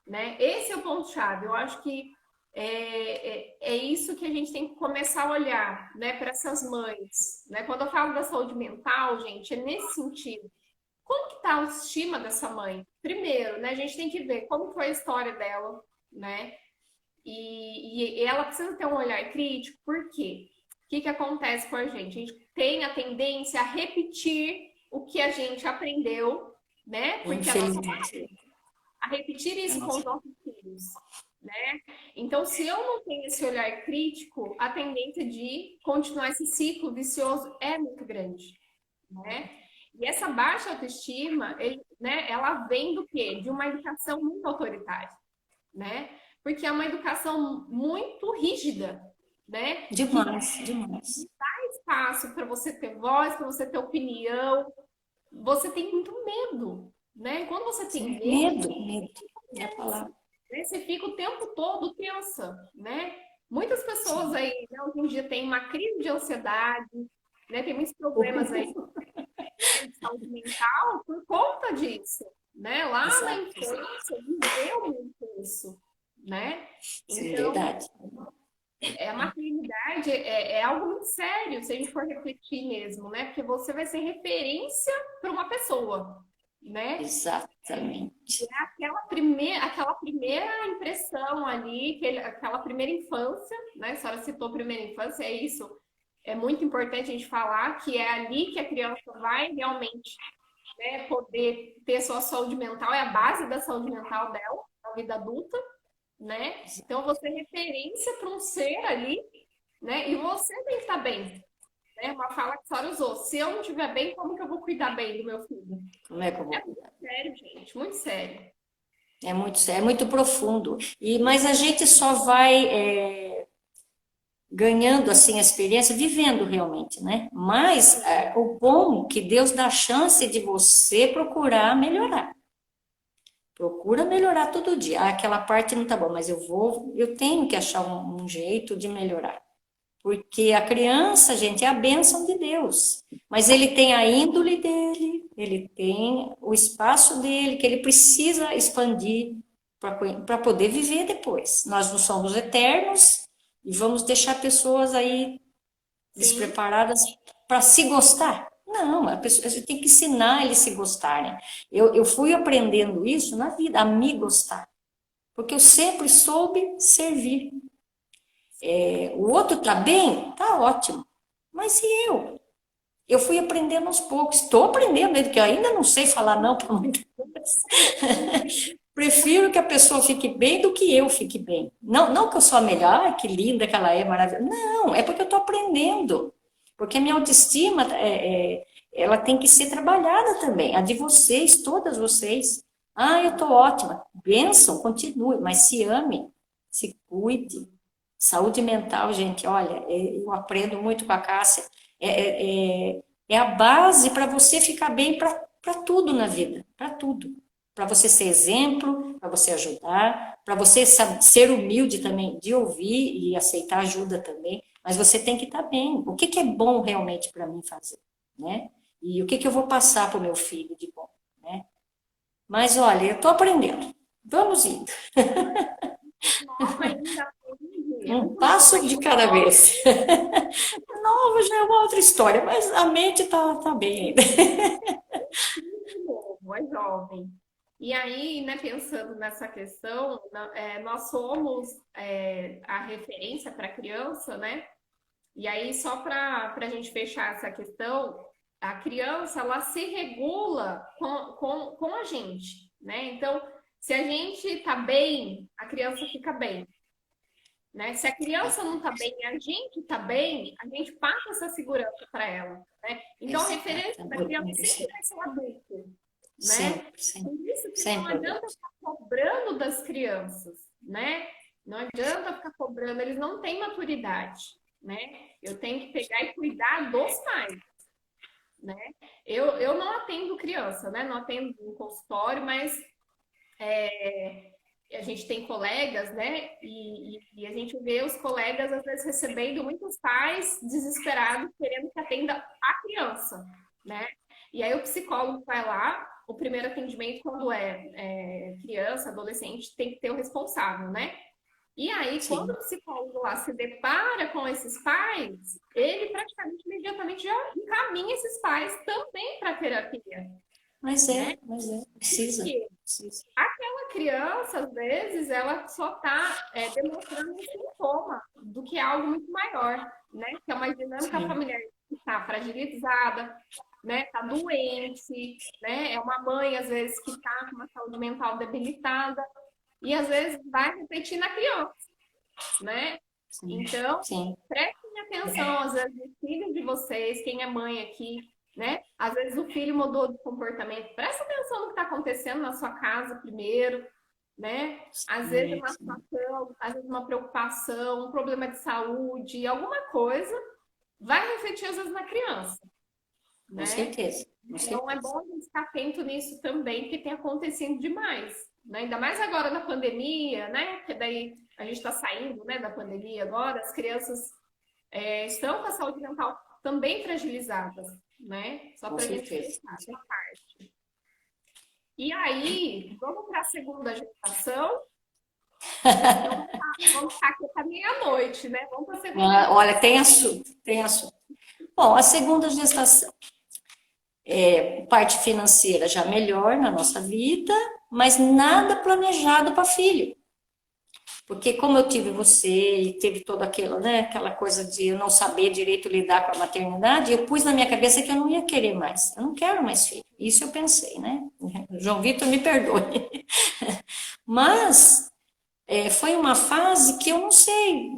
né? Esse é o ponto-chave. Eu acho que é isso que a gente tem que começar a olhar, né, para essas mães, né? Quando eu falo da saúde mental, gente, é nesse sentido. Como que tá a autoestima dessa mãe? Primeiro, né, a gente tem que ver como foi a história dela, né? E ela precisa ter um olhar crítico, por quê? O que que acontece com a gente? A gente tem a tendência a repetir o que a gente aprendeu, né? Porque a nossa Infelizmente. a repetir isso com os nossos filhos, né? Então, se eu não tenho esse olhar crítico, a tendência de continuar esse ciclo vicioso é muito grande, né? E essa baixa autoestima, né, ela vem do quê? De uma educação muito autoritária, né? Porque é uma educação muito rígida, né? Que dá Demais, demais. espaço para você ter voz, para você ter opinião. Você tem muito medo, né? Quando você tem medo, Medo, é a palavra. né, você fica o tempo todo tensa, né? Muitas pessoas aí, né, hoje em dia têm uma crise de ansiedade, né? Tem muitos problemas aí, né, de saúde mental por conta disso, né? Lá na Exato, infância viveu muito isso, né? sim, Então, verdade. a maternidade é algo muito sério, se a gente for refletir mesmo, né? Porque você vai ser referência para uma pessoa, né? Exatamente. Aquela primeira impressão ali, aquela primeira infância, né? A senhora citou primeira infância, é isso. É muito importante a gente falar que é ali que a criança vai realmente, né, poder ter sua saúde mental, é a base da saúde mental dela, na vida adulta, né? Então você é referência para um ser ali, né? E você tem que estar bem, né? Uma fala que a senhora usou. Se eu não estiver bem, como que eu vou cuidar bem do meu filho? Como é que eu É vou muito cuidar? sério, gente, muito sério. É muito sério, é muito profundo. Mas a gente só vai ganhando assim a experiência, vivendo realmente, né? Mas o bom que Deus dá a chance de você procurar melhorar. Procura melhorar todo dia. Ah, aquela parte não tá bom, mas eu tenho que achar um jeito de melhorar. Porque a criança, gente, é a bênção de Deus. Mas ele tem a índole dele, ele tem o espaço dele, que ele precisa expandir para poder viver depois. Nós não somos eternos e vamos deixar pessoas aí Sim, despreparadas para se gostar. Não, a gente tem que ensinar eles a se gostarem. Eu fui aprendendo isso na vida, a me gostar. Porque eu sempre soube servir. O outro tá bem? Tá ótimo. Mas e eu? Eu fui aprendendo aos poucos. Estou aprendendo, porque eu ainda não sei falar não para muita coisa. Prefiro que a pessoa fique bem do que eu fique bem. Não, não que eu sou a melhor, que linda que ela é, maravilhosa. Não, é porque eu estou aprendendo. Porque a minha autoestima, ela tem que ser trabalhada também. A de vocês, todas vocês. Ah, eu estou ótima. Benção, continue, mas se ame, se cuide. Saúde mental, gente, olha, eu aprendo muito com a Cássia. É a base para você ficar bem para tudo na vida, para tudo. Para você ser exemplo, para você ajudar, para você ser humilde também, de ouvir e aceitar ajuda também. Mas você tem que estar bem. O que é bom realmente para mim fazer, né? E o que eu vou passar para o meu filho de bom, né? Mas olha, eu estou aprendendo. Vamos indo. nova ainda aprende, é Um muito nova passo de ainda, cada vez. Novo já é uma outra história, mas a mente tá bem ainda. muito novo, é jovem. E aí, né, pensando nessa questão, nós somos a referência para a criança, né? E aí, só para a gente fechar essa questão, a criança ela se regula com a gente, né? Então, se a gente tá bem, a criança fica bem. né? Se a criança não está bem e a gente está bem, a gente passa essa segurança para ela, né? Então, a referência da criança sempre vai ser o adulto, né? Sempre, Por isso que não sempre adianta adulto. ficar cobrando das crianças, né? Não adianta ficar cobrando, eles não têm maturidade, né? Eu tenho que pegar e cuidar dos pais, né? Eu não atendo criança, né? Não atendo no consultório, mas a gente tem colegas, né? E a gente vê os colegas, às vezes, recebendo muitos pais desesperados, querendo que atenda a criança, né? E aí o psicólogo vai lá, o primeiro atendimento, quando é criança, adolescente, tem que ter o responsável, né? E aí, quando Sim. o psicólogo lá se depara com esses pais, ele praticamente imediatamente já encaminha esses pais também para terapia, né? Mas é, precisa, Porque precisa. aquela criança, às vezes, ela só está demonstrando um sintoma do que é algo muito maior, né? Que é uma dinâmica Sim, familiar que está fragilizada, né? Está doente, né? É uma mãe, às vezes, que está com uma saúde mental debilitada e, às vezes, vai repetir na criança, né? sim, Então, sim. prestem atenção, às vezes, no filho de vocês, quem é mãe aqui, né? Às vezes o filho mudou de comportamento. Presta atenção no que está acontecendo na sua casa primeiro, né? Às vezes Sim, uma sim. situação, às vezes uma preocupação, um problema de saúde, alguma coisa vai refletir às vezes na criança, Com né? certeza, com Então é certeza. bom a gente estar atento nisso também, que tem acontecido demais, né? Ainda mais agora na pandemia, né? Que daí a gente está saindo, né, da pandemia agora, as crianças estão com a saúde mental também fragilizadas, né? Só Com para a gente certeza. pensar essa parte. E aí, vamos para a segunda gestação, porque senão vamos ficar aqui até meia-noite, né? Vamos para a segunda Ah, olha, gestação. tem assunto, tem assunto. Bom, a segunda gestação, parte financeira já melhor na nossa vida, mas nada planejado para filho. Porque como eu tive você e teve toda aquela, né, aquela coisa de eu não saber direito lidar com a maternidade, eu pus na minha cabeça que eu não ia querer mais. Eu não quero mais filho. Isso eu pensei, né? João Vitor, me perdoe. Mas foi uma fase que eu não sei,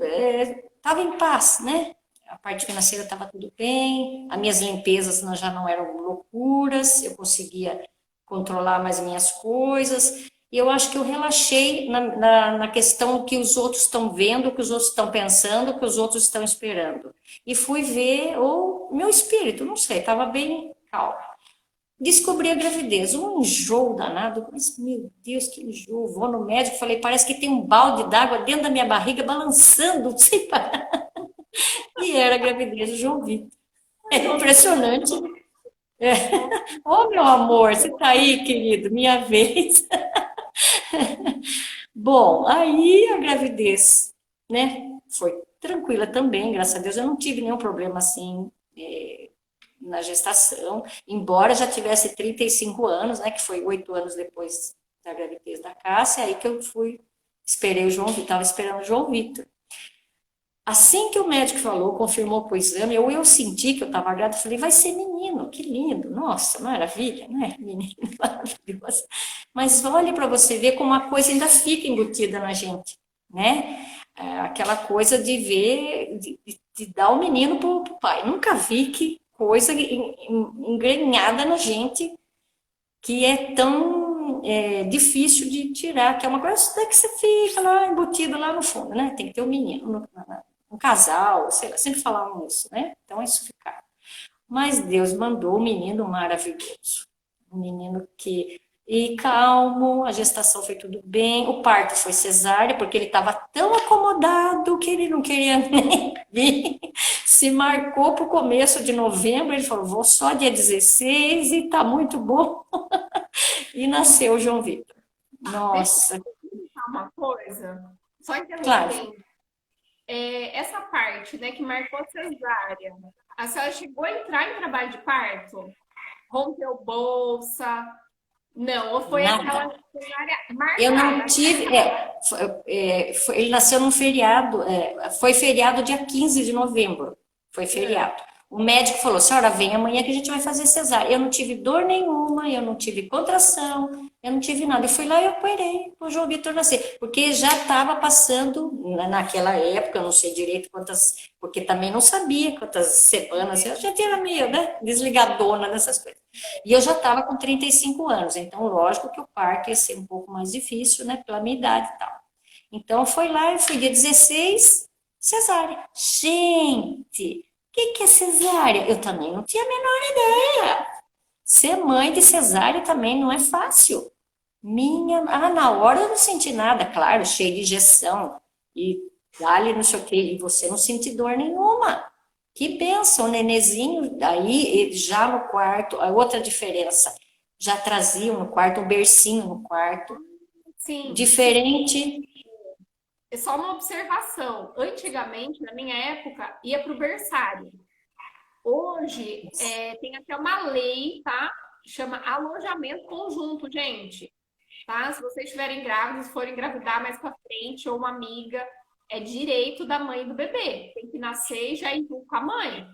estava em paz, né? A parte financeira estava tudo bem, as minhas limpezas já não eram loucuras, eu conseguia controlar mais minhas coisas. E eu acho que eu relaxei na questão que os outros estão vendo, que os outros estão pensando, que os outros estão esperando. E fui ver o meu espírito, não sei, estava bem calmo. Descobri a gravidez, um enjoo danado, mas meu Deus, que enjoo. Vou no médico, falei, parece que tem um balde d'água dentro da minha barriga balançando, sem parar. E era a gravidez do João Vitor. É impressionante. É. Oh, meu amor, você tá aí, querido, minha vez. Bom, aí a gravidez, né, foi tranquila também, graças a Deus. Eu não tive nenhum problema assim, na gestação, embora já tivesse 35 anos, né, que foi 8 anos depois da gravidez da Cássia, aí que eu fui, esperei o João Vitor, estava esperando o João Vitor. Assim que o médico falou, confirmou com o exame, eu senti que eu estava grávida, falei, vai ser menino, que lindo, nossa, maravilha, né? Menino maravilhoso. Mas olha para você ver como a coisa ainda fica embutida na gente, né? Aquela coisa de ver, de dar o menino para o pai. Nunca vi que coisa engrenhada na gente que é tão difícil de tirar, que é uma coisa que você fica lá embutido lá no fundo, né? Tem que ter o menino um casal, sei lá, sempre falavam isso, né? Então isso fica. Mas Deus mandou um menino maravilhoso, um menino que e calmo, a gestação foi tudo bem, o parto foi cesárea, porque ele estava tão acomodado que ele não queria nem vir. Se marcou para o começo de novembro, ele falou, vou só dia 16 e tá muito bom. E nasceu o João Vitor. Deixa Nossa, eu perguntar uma coisa, só claro. interrompendo. Essa parte, né, que marcou a cesárea, a senhora chegou a entrar em trabalho de parto? Rompeu bolsa? Não, ou foi Nada. aquela cesárea Eu não marcada? tive. Ele nasceu num feriado, foi feriado dia 15 de novembro. Foi feriado. O médico falou, senhora, vem amanhã que a gente vai fazer cesárea. Eu não tive dor nenhuma, eu não tive contração, eu não tive nada. Eu fui lá e operei o João Vitor nascer, porque já estava passando, naquela época, eu não sei direito quantas, porque também não sabia quantas semanas, eu já tinha meio, né, desligadona nessas coisas. E eu já estava com 35 anos, então lógico que o parto ia ser um pouco mais difícil, né, pela minha idade e tal. Então foi lá, eu fui dia 16, cesárea. Gente, que é cesárea? Eu também não tinha a menor ideia. Ser mãe de cesárea também não é fácil. Na hora eu não senti nada, claro, cheio de injeção e dali não sei o quê, e você não sente dor nenhuma. Que benção, o nenezinho, aí já no quarto, a outra diferença, já traziam no quarto um bercinho no quarto, Sim. diferente. É só uma observação. Antigamente, na minha época, ia para o berçário. Hoje, tem até uma lei, tá? Chama alojamento conjunto, gente. Tá? Se vocês estiverem grávidos, forem engravidar mais para frente, ou uma amiga, é direito da mãe e do bebê. Tem que nascer e já ir com a mãe,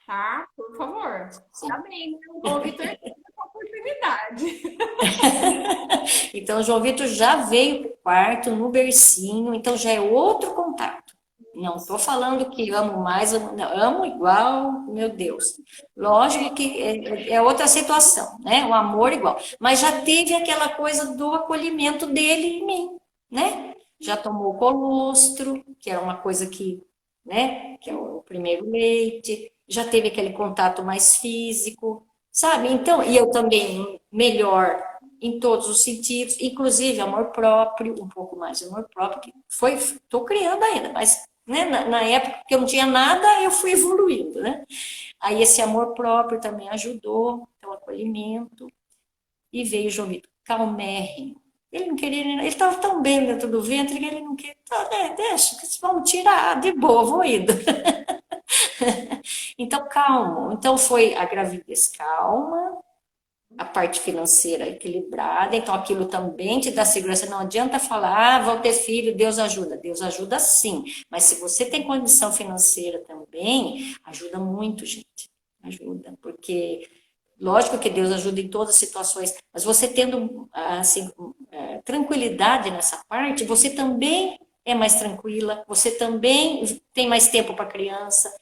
tá? Por favor. Tá bem, né? O Vitor tem essa oportunidade. Então, o João Vitor já veio para o quarto, no bercinho, então já é outro contato. Não estou falando que amo mais, amo igual, meu Deus. Lógico que é outra situação, né? O amor igual. Mas já teve aquela coisa do acolhimento dele em mim, né? Já tomou colostro, que era uma coisa que, né? Que é o primeiro leite. Já teve aquele contato mais físico, sabe? Então, e eu também melhor em todos os sentidos, inclusive amor próprio, um pouco mais de amor próprio, que estou criando ainda, mas né, na época que eu não tinha nada, eu fui evoluindo, né? Aí esse amor próprio também ajudou, então acolhimento, e veio o João Vitor, calmérrimo. Ele não queria, ele estava tão bem dentro do ventre que ele não queria, tá, né, deixa, que vamos tirar, de boa, vou indo. Então, calmo. Então, foi a gravidez calma, a parte financeira equilibrada, então aquilo também te dá segurança. Não adianta falar, vou ter filho, Deus ajuda. Deus ajuda sim, mas se você tem condição financeira também, ajuda muito, gente. Ajuda, porque lógico que Deus ajuda em todas as situações, mas você tendo assim, tranquilidade nessa parte, você também é mais tranquila, você também tem mais tempo para a criança,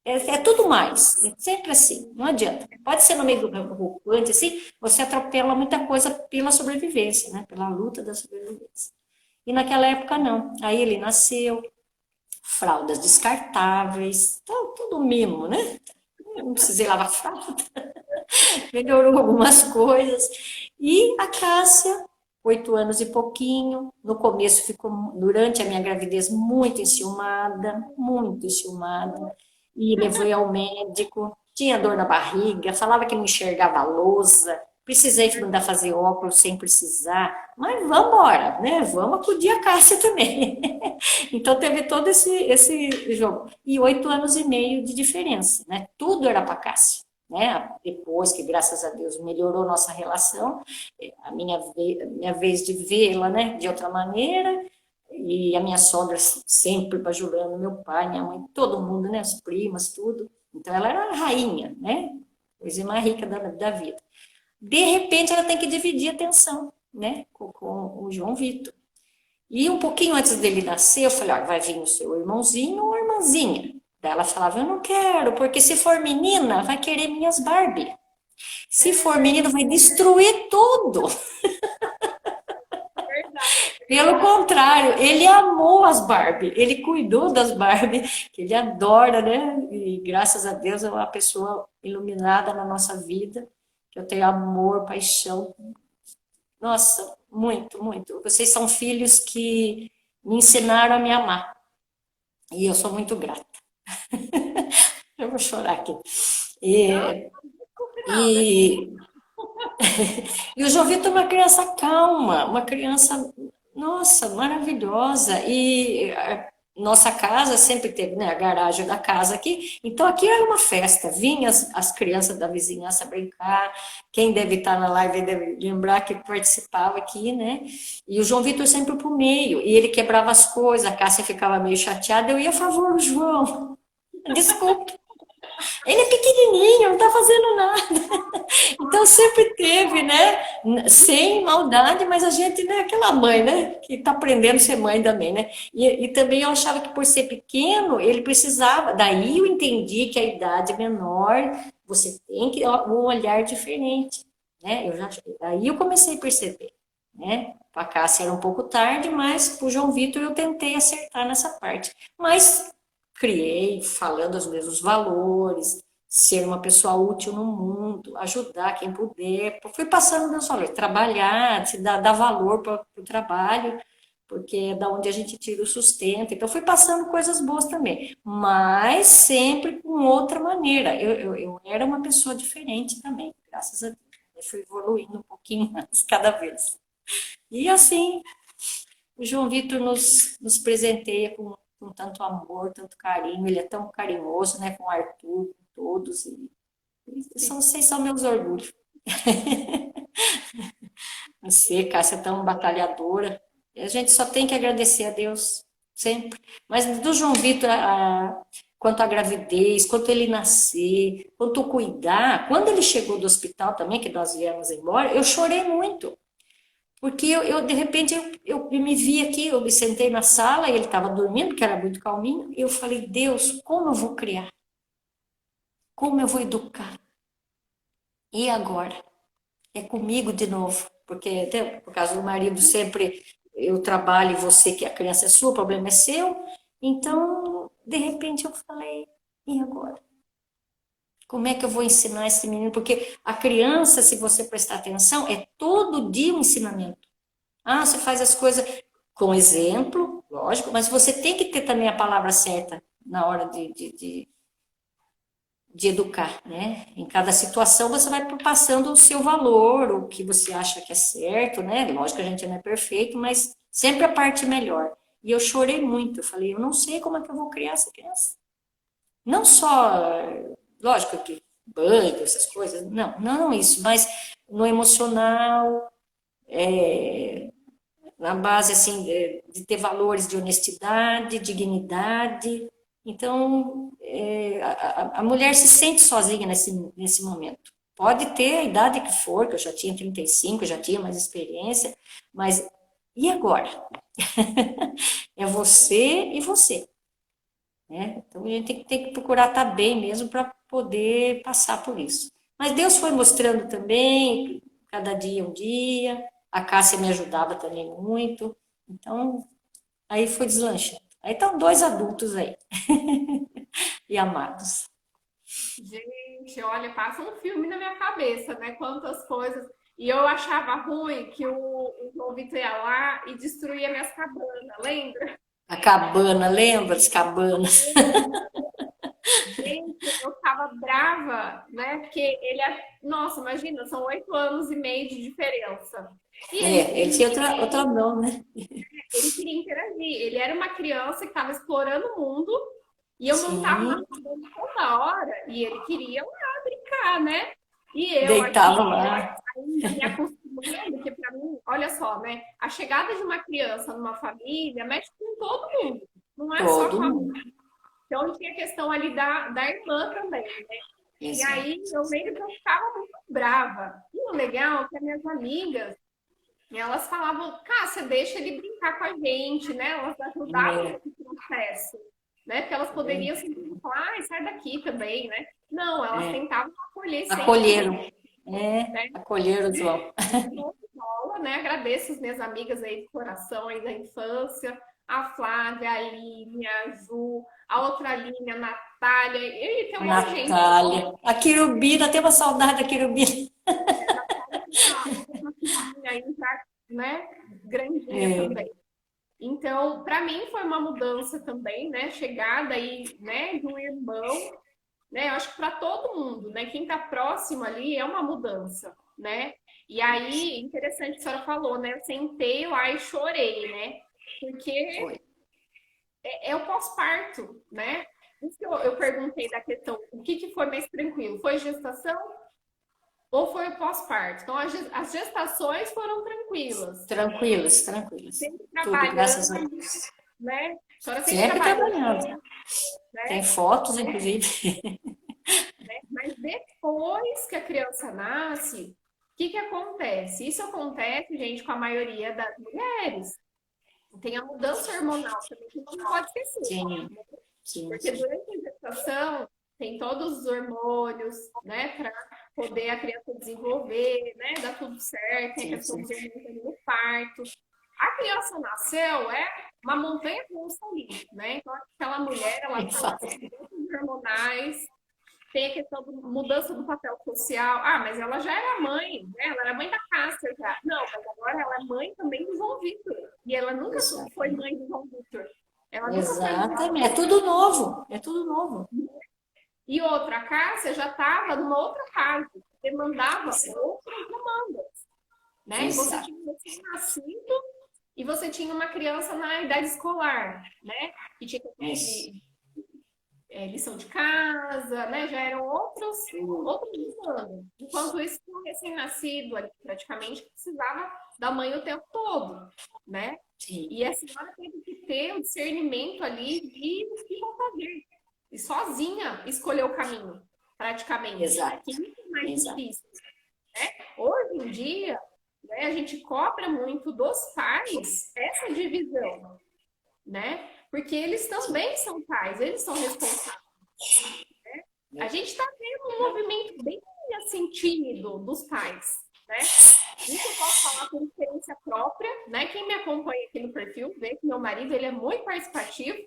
é tudo mais, é sempre assim, não adianta. Pode ser no meio do rompante, assim, você atropela muita coisa pela sobrevivência, né? Pela luta da sobrevivência. E naquela época não. Aí ele nasceu, fraldas descartáveis, tudo mimo, né? Eu não precisei lavar fralda, melhorou algumas coisas. E a Cássia, 8 anos e pouquinho, no começo ficou, durante a minha gravidez, muito enciumada, e levei ao médico, tinha dor na barriga, falava que não enxergava a lousa, precisei mandar fazer óculos sem precisar, mas vamos embora, né? Vamos acudir a Cássia também. Então teve todo esse jogo. E 8 anos e meio de diferença, né? Tudo era para Cássia. Né? Depois que, graças a Deus, melhorou nossa relação, minha vez de vê-la, né? De outra maneira, e a minha sogra sempre bajulando, meu pai, minha mãe, todo mundo, né? As primas, tudo. Então ela era a rainha, né? Coisa mais rica da vida. De repente ela tem que dividir a atenção, né? Com o João Vitor. E um pouquinho antes dele nascer, eu falei, ó, vai vir o seu irmãozinho ou irmãzinha. Daí ela falava, eu não quero, porque se for menina, vai querer minhas Barbie. Se for menino, vai destruir tudo. Pelo contrário, ele amou as Barbie, ele cuidou das Barbie, que ele adora, né? E graças a Deus é uma pessoa iluminada na nossa vida, que eu tenho amor, paixão. Nossa, muito, muito. Vocês são filhos que me ensinaram a me amar. E eu sou muito grata. Eu vou chorar aqui. E, Não, né? e, e o João Vitor é uma criança calma, uma criança, nossa, maravilhosa. E nossa casa sempre teve, né, a garagem da casa aqui. Então aqui era uma festa. Vinham as crianças da vizinhança brincar. Quem deve estar na live deve lembrar que participava aqui, né? E o João Vitor sempre pro meio. E ele quebrava as coisas, a Cássia ficava meio chateada. Eu ia a favor do João. Desculpa. Ele é pequenininho, não tá fazendo nada. Então sempre teve, né? Sem maldade, mas a gente, né? Aquela mãe, né? Que tá aprendendo a ser mãe também, né? E também eu achava que por ser pequeno, ele precisava. Daí eu entendi que a idade menor, você tem que um olhar diferente, né? Aí eu comecei a perceber, né? Para a Cássia era um pouco tarde, mas para o João Vitor eu tentei acertar nessa parte. Mas criei, falando os mesmos valores, ser uma pessoa útil no mundo, ajudar quem puder. Fui passando meus valores, trabalhar, se dar valor para o trabalho, porque é da onde a gente tira o sustento. Então, fui passando coisas boas também, mas sempre com outra maneira. Eu era uma pessoa diferente também, graças a Deus. Eu fui evoluindo um pouquinho mais cada vez. E assim, o João Vitor nos presenteia com tanto amor, tanto carinho. Ele é tão carinhoso, né, com o Arthur, com todos. Vocês são meus orgulhos. Você, Cássia, é tão batalhadora. A gente só tem que agradecer a Deus, sempre. Mas do João Vitor, quanto à gravidez, quanto ele nascer, quanto cuidar. Quando ele chegou do hospital também, que nós viemos embora, eu chorei muito. Porque de repente, eu me vi aqui, eu me sentei na sala, e ele estava dormindo, que era muito calminho, e eu falei, Deus, como eu vou criar? Como eu vou educar? E agora? É comigo de novo, porque até por causa do marido sempre eu trabalho e você que a criança é sua, o problema é seu. Então, de repente eu falei, e agora? Como é que eu vou ensinar esse menino? Porque a criança, se você prestar atenção, é todo dia um ensinamento. Ah, você faz as coisas com exemplo, lógico, mas você tem que ter também a palavra certa na hora de educar, né? Em cada situação você vai passando o seu valor, o que você acha que é certo, né? Lógico que a gente não é perfeito, mas sempre a parte melhor. E eu chorei muito, eu falei, eu não sei como é que eu vou criar essa criança. Não só, lógico que banho, essas coisas, não isso, mas no emocional, na base assim de ter valores de honestidade, dignidade. Então, a mulher se sente sozinha nesse momento. Pode ter a idade que for, que eu já tinha 35, já tinha mais experiência, mas e agora? É você e você, né? Então a gente tem que procurar estar bem mesmo para poder passar por isso. Mas Deus foi mostrando também, cada dia um dia. A Cássia me ajudava também muito. Então, aí foi deslanchando. Aí estão dois adultos aí, e amados. Gente, olha, passa um filme na minha cabeça, né? Quantas coisas. E eu achava ruim que o João Vitor ia lá e destruía minhas cabanas, lembra? A cabana, lembra das cabanas? Gente, eu ficava brava, né? Porque ele é. Nossa, imagina, são 8 anos e meio de diferença. E Ele tinha outra mão, né? ele queria interagir. Ele era uma criança que estava explorando o mundo e eu montava na Sim, cabana toda hora e ele queria lá brincar, né? E eu deitava aqui lá, ainda me acostumando, que para mim, olha só, né? A chegada de uma criança numa família mexe com todo mundo, não é só todo com a mundo. mãe. Então tinha a questão ali da irmã também, né? E Exato. aí eu meio que eu ficava muito brava. E o legal é que as minhas amigas, elas falavam, Cássia, deixa ele brincar com a gente, né? Elas ajudavam É, nesse processo, né? Porque elas poderiam simplesmente falar, ai, sai daqui também, né? Não, elas tentavam acolher sempre, acolheram, né? acolheram o João. Show de bola, né? Agradeço as minhas amigas aí de coração aí da infância, a Flávia, a Aline, a Ju, a outra Aline, a Natália, e tem um monte de gente. Natália. A Quirubina, tem uma saudade da Quirubina. Uma filhinha aí já, né? Grandinha também. Então, para mim foi uma mudança também, né? Chegada aí, né, de um irmão, né? Eu acho que para todo mundo, né? Quem está próximo ali é uma mudança, né? E aí, interessante que a senhora falou, né? Eu sentei lá e chorei, né? Porque Foi. é o pós-parto, né? Por isso que eu perguntei da questão, o que foi mais tranquilo? Foi gestação ou foi o pós-parto? Então, as gestações foram tranquilas. Tranquilas, tranquilas. Sempre Tudo, trabalhando, graças a Deus. né? A senhora sempre Sempre trabalhando, trabalhando. Tem né? fotos, inclusive. Mas depois que a criança nasce, o que que acontece? Isso acontece, gente, com a maioria das mulheres. Tem a mudança hormonal também, que não pode esquecer. Sim, sim, Porque sim. durante a gestação tem todos os hormônios, né, para poder a criança desenvolver, né, dar tudo certo, tem a Sim, questão sim. dos hormônios ali no parto. A criança nasceu, é uma montanha russa ali, né? Então, aquela mulher, ela Me tá lá fala. com mudanças hormonais, tem a questão da mudança do papel social. Ah, mas ela já era mãe, né? Ela era mãe da Cássia já. Não, mas agora ela é mãe também do João Vitor. E ela nunca foi Exatamente. mãe do João Vitor. Ela nunca foi mãe. Exatamente. É tudo novo. É tudo novo. E outra, a Cássia já estava numa outra fase, demandava outras demandas, né? Você Exato. tinha um recém-nascido e você tinha uma criança na idade escolar, né? Que tinha que Isso. de lição de casa, né? Já eram outros demandas. Enquanto isso, um recém-nascido ali, praticamente, precisava da mãe o tempo todo, né? Sim. E a senhora teve que ter o discernimento ali de o que vão fazer. E sozinha escolher o caminho, praticamente. Exato. Que isso é mais Exato. difícil. Hoje em dia, né, a gente cobra muito dos pais essa divisão, né? Porque eles também são pais, eles são responsáveis. A gente está vendo um movimento bem assim tímido dos pais, né? Isso eu posso falar com experiência própria, né? Quem me acompanha aqui no perfil vê que meu marido ele é muito participativo,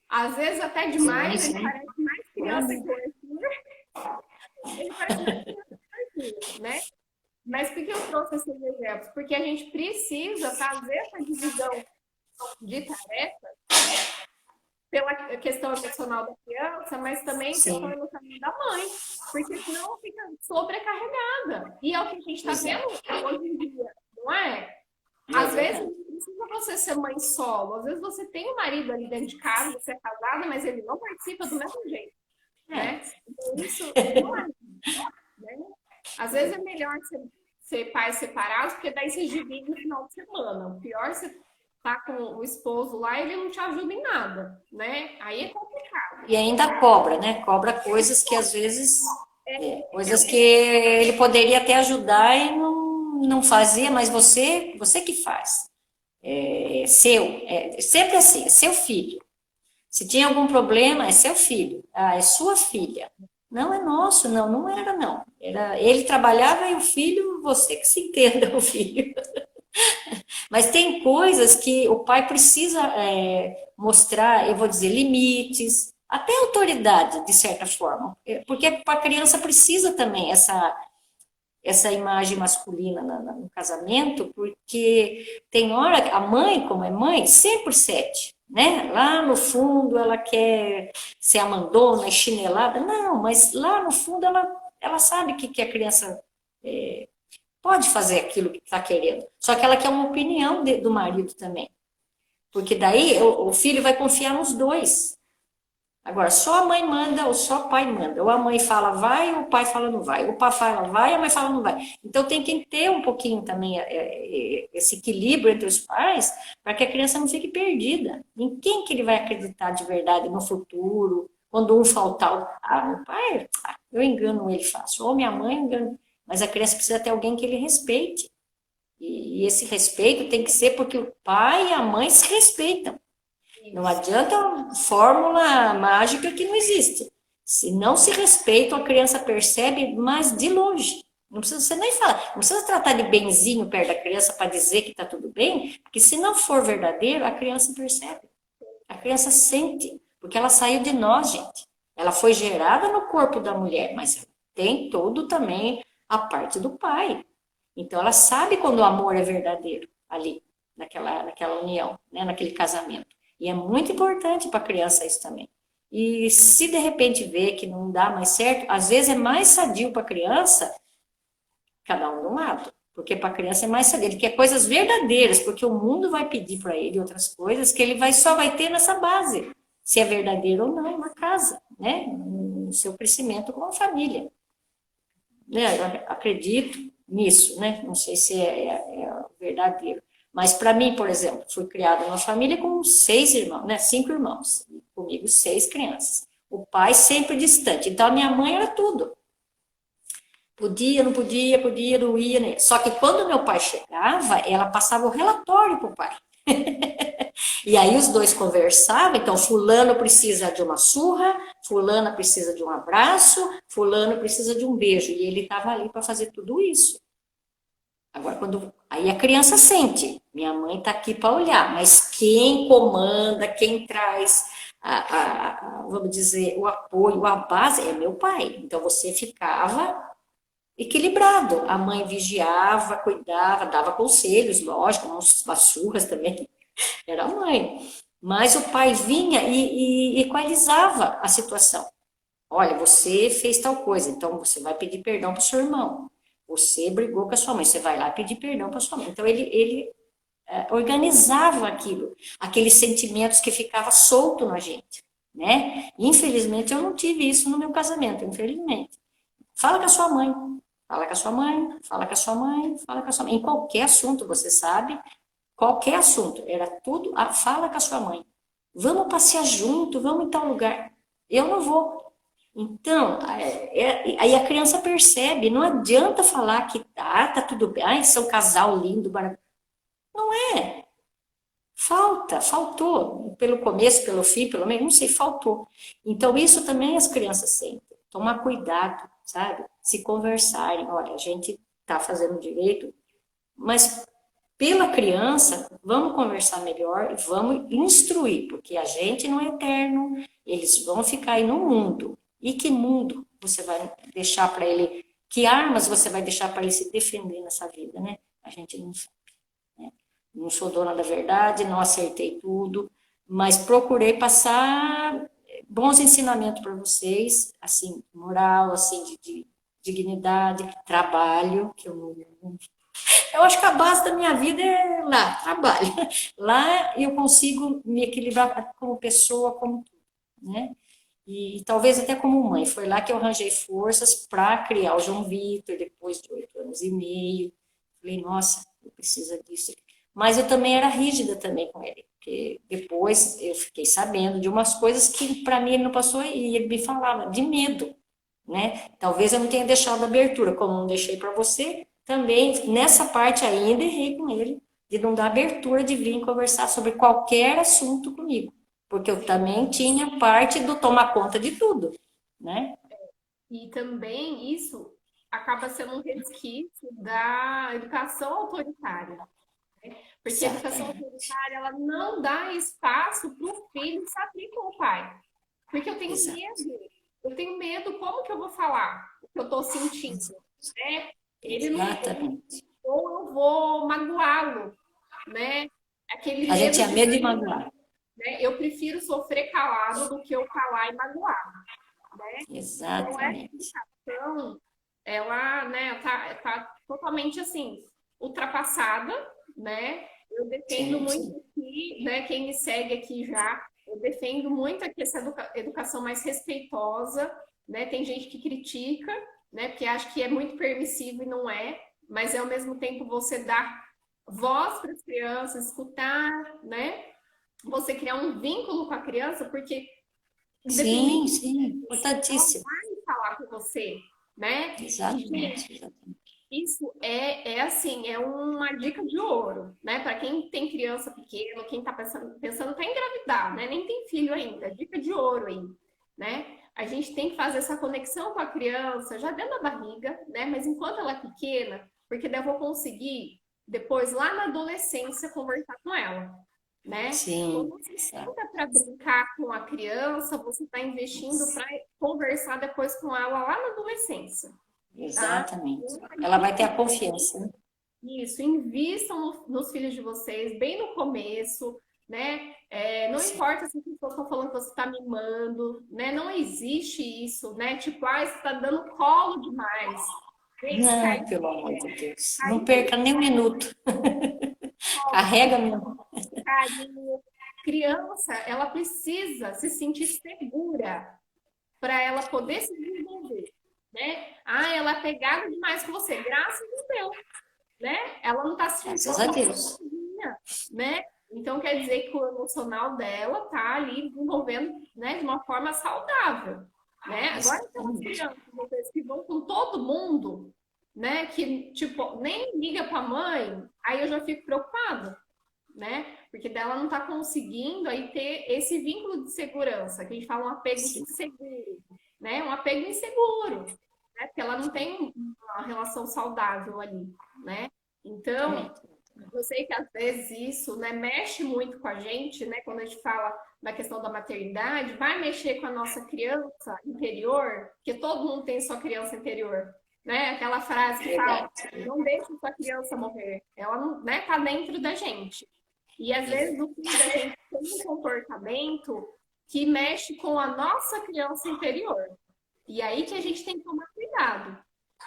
às vezes até demais, Sim, ele sim. parece mais criança que o Arthur, ele parece mais criança que o Arthur, né? Mas por que eu trouxe esses exemplos? Porque a gente precisa fazer essa divisão de tarefas pela questão emocional da criança, mas também questão Sim. emocional da mãe, porque senão fica sobrecarregada. E é o que a gente está vendo Exato. hoje em dia, não é? É Às vezes verdade. não precisa você ser mãe solo, às vezes você tem um marido ali dentro de casa, você é casada, mas ele não participa do mesmo jeito, É. né? Então isso não é, né? Às vezes é melhor ser pais separados, porque daí vocês dividem no final de semana. O pior é você tá com o esposo lá e ele não te ajuda em nada, né? Aí é complicado. E ainda cobra, né? Cobra coisas que às vezes, coisas que É, ele poderia até ajudar e não fazia, mas você que faz. É seu, é sempre assim, é seu filho. Se tinha algum problema, é seu filho. Ah, é sua filha. Não é nosso, não, não era, não. Era, ele trabalhava e o filho, você que se entenda, o filho. Mas tem coisas que o pai precisa mostrar, eu vou dizer, limites, até autoridade, de certa forma. Porque a criança precisa também essa imagem masculina no casamento, porque tem hora que a mãe, como é mãe, 100%, né? Lá no fundo ela quer ser a mandona, é chinelada. Não, mas lá no fundo ela sabe que a criança pode fazer aquilo que está querendo. Só que ela quer uma opinião do marido também. Porque daí o filho vai confiar nos dois. Agora, só a mãe manda ou só o pai manda. Ou a mãe fala vai, ou o pai fala não vai. Ou o pai fala vai, a mãe fala não vai. Então tem que ter um pouquinho também esse equilíbrio entre os pais para que a criança não fique perdida. Em quem que ele vai acreditar de verdade no futuro? Quando um faltar, meu pai, eu engano ele fácil. Ou minha mãe engano. Mas a criança precisa ter alguém que ele respeite. E esse respeito tem que ser porque o pai e a mãe se respeitam. Não adianta fórmula mágica que não existe. Se não se respeita, a criança percebe, mas de longe. Não precisa você nem falar, não precisa tratar de benzinho perto da criança para dizer que está tudo bem, porque se não for verdadeiro, a criança percebe. A criança sente, porque ela saiu de nós, gente. Ela foi gerada no corpo da mulher, mas tem todo também a parte do pai. Então ela sabe quando o amor é verdadeiro ali, naquela união, né, naquele casamento. E é muito importante para a criança isso também. E se de repente vê que não dá mais certo, às vezes é mais sadio para a criança, cada um de um lado. Porque para a criança é mais sadio. Ele quer coisas verdadeiras, porque o mundo vai pedir para ele outras coisas que ele só vai ter nessa base. Se é verdadeiro ou não, na casa, né? No seu crescimento com a família. Né? Eu acredito nisso, né? Não sei se é verdadeiro. Mas para mim, por exemplo, fui criada numa família com 6 irmãos, né? 5 irmãos, comigo 6 crianças. O pai sempre distante. Então a minha mãe era tudo. Podia, não podia, podia, não ia, né? Só que quando meu pai chegava, ela passava o relatório pro pai. E aí os dois conversavam, então fulano precisa de uma surra, fulana precisa de um abraço, fulano precisa de um beijo. E ele estava ali para fazer tudo isso. Agora, quando aí a criança sente, minha mãe está aqui para olhar, mas quem comanda, quem traz, vamos dizer, o apoio, a base é meu pai. Então você ficava equilibrado. A mãe vigiava, cuidava, dava conselhos, lógico, umas surras também, era a mãe. Mas o pai vinha e equalizava a situação. Olha, você fez tal coisa, então você vai pedir perdão para o seu irmão. Você brigou com a sua mãe, você vai lá pedir perdão para a sua mãe. Então ele organizava aquilo, aqueles sentimentos que ficavam solto na gente, né? Infelizmente eu não tive isso no meu casamento, infelizmente. Fala com a sua mãe, fala com a sua mãe, fala com a sua mãe, fala com a sua mãe. Em qualquer assunto, você sabe, qualquer assunto, era tudo, fala com a sua mãe. Vamos passear junto, vamos em tal lugar. Eu não vou. Então, aí a criança percebe, não adianta falar que tá tudo bem, ai, são um casal lindo, maravilhoso. Não é. Faltou. Pelo começo, pelo fim, pelo meio, não sei, faltou. Então, isso também as crianças sentem. Tomar cuidado, sabe? Se conversarem, olha, a gente tá fazendo direito, mas pela criança, vamos conversar melhor e vamos instruir, porque a gente não é eterno, eles vão ficar aí no mundo. E que mundo você vai deixar para ele? Que armas você vai deixar para ele se defender nessa vida, né? A gente não sabe. Né? Não sou dona da verdade, não acertei tudo, mas procurei passar bons ensinamentos para vocês, assim, moral, assim, de dignidade, trabalho, que eu não. Eu acho que a base da minha vida é lá, trabalho. Lá eu consigo me equilibrar como pessoa, como tudo, né? E talvez até como mãe. Foi lá que eu arranjei forças para criar o João Vitor, depois de 8 anos e meio. Falei, nossa, eu preciso disso. Mas eu também era rígida também com ele, porque depois eu fiquei sabendo de umas coisas que para mim ele não passou e ele me falava de medo, né? Talvez eu não tenha deixado abertura, como não deixei para você, também nessa parte ainda errei com ele, de não dar abertura de vir conversar sobre qualquer assunto comigo, porque eu também tinha parte do tomar conta de tudo, né? E também isso acaba sendo um resquício da educação autoritária. Porque a educação Exatamente, autoritária, ela não dá espaço para o filho se abrir com o pai. Porque eu tenho exato, medo. Eu tenho medo, como que eu vou falar o que eu estou sentindo? Né? Ele não, exatamente. ou eu vou magoá-lo, né? Aquele A gente medo tinha de, medo de magoar. né? Eu prefiro sofrer calado do que eu falar e magoar, né? Então essa Exatamente. educação, ela, né, tá totalmente assim ultrapassada, né? Eu defendo Sim, muito sim. aqui, né? Quem me segue aqui já, eu defendo muito aqui essa educação mais respeitosa, né? Tem gente que critica, né? Porque acha que é muito permissivo e não é, mas é ao mesmo tempo você dar voz para as crianças, escutar, né? Você criar um vínculo com a criança, porque Sim, independente sim, ela importantíssimo. vai falar com você, né? E, gente, Exatamente, exatamente. isso é assim, é uma dica de ouro, né? Para quem tem criança pequena, quem tá pensando até em engravidar, né? Nem tem filho ainda, dica de ouro aí, né? A gente tem que fazer essa conexão com a criança já dentro da barriga, né? Mas enquanto ela é pequena, porque daí eu vou conseguir depois lá na adolescência conversar com ela, né? Quando Sim, você exato. senta para brincar com a criança, você está investindo para conversar depois com ela lá na adolescência, tá? Exatamente. Então, Ela vai ter a confiança, né? isso, invistam nos filhos de vocês bem no começo, né? Não Sim. importa se as pessoas estão falando que você está mimando, né? Não existe isso, né? Tipo, ah, você está dando colo demais. Gente, Não, pelo amor de Deus. Não perca nem um minuto. Carrega mesmo. carinho. Criança, ela precisa se sentir segura para ela poder se desenvolver, né? Ah, ela é pegada demais com você. Graças a Deus, né? Ela não está se Graças sentindo a Deus. sozinha, né? Então quer dizer que o emocional dela tá ali desenvolvendo, né, de uma forma saudável. né? Agora tem umas crianças vocês que vão com todo mundo, né? Que, tipo, nem liga pra mãe, aí eu já fico preocupada, né? Porque dela não tá conseguindo aí ter esse vínculo de segurança, que a gente fala um apego Sim. inseguro, né? Um apego inseguro, né? Porque ela não tem uma relação saudável ali, né? Então, Exatamente. eu sei que às vezes isso, né, mexe muito com a gente, né? Quando a gente fala da questão da maternidade, vai mexer com a nossa criança interior, porque todo mundo tem sua criança interior, né? Aquela frase que fala, Verdade. não deixe sua criança morrer. Ela não, né, tá dentro da gente. E às vezes o filho da gente tem um comportamento que mexe com a nossa criança interior. E aí que a gente tem que tomar cuidado.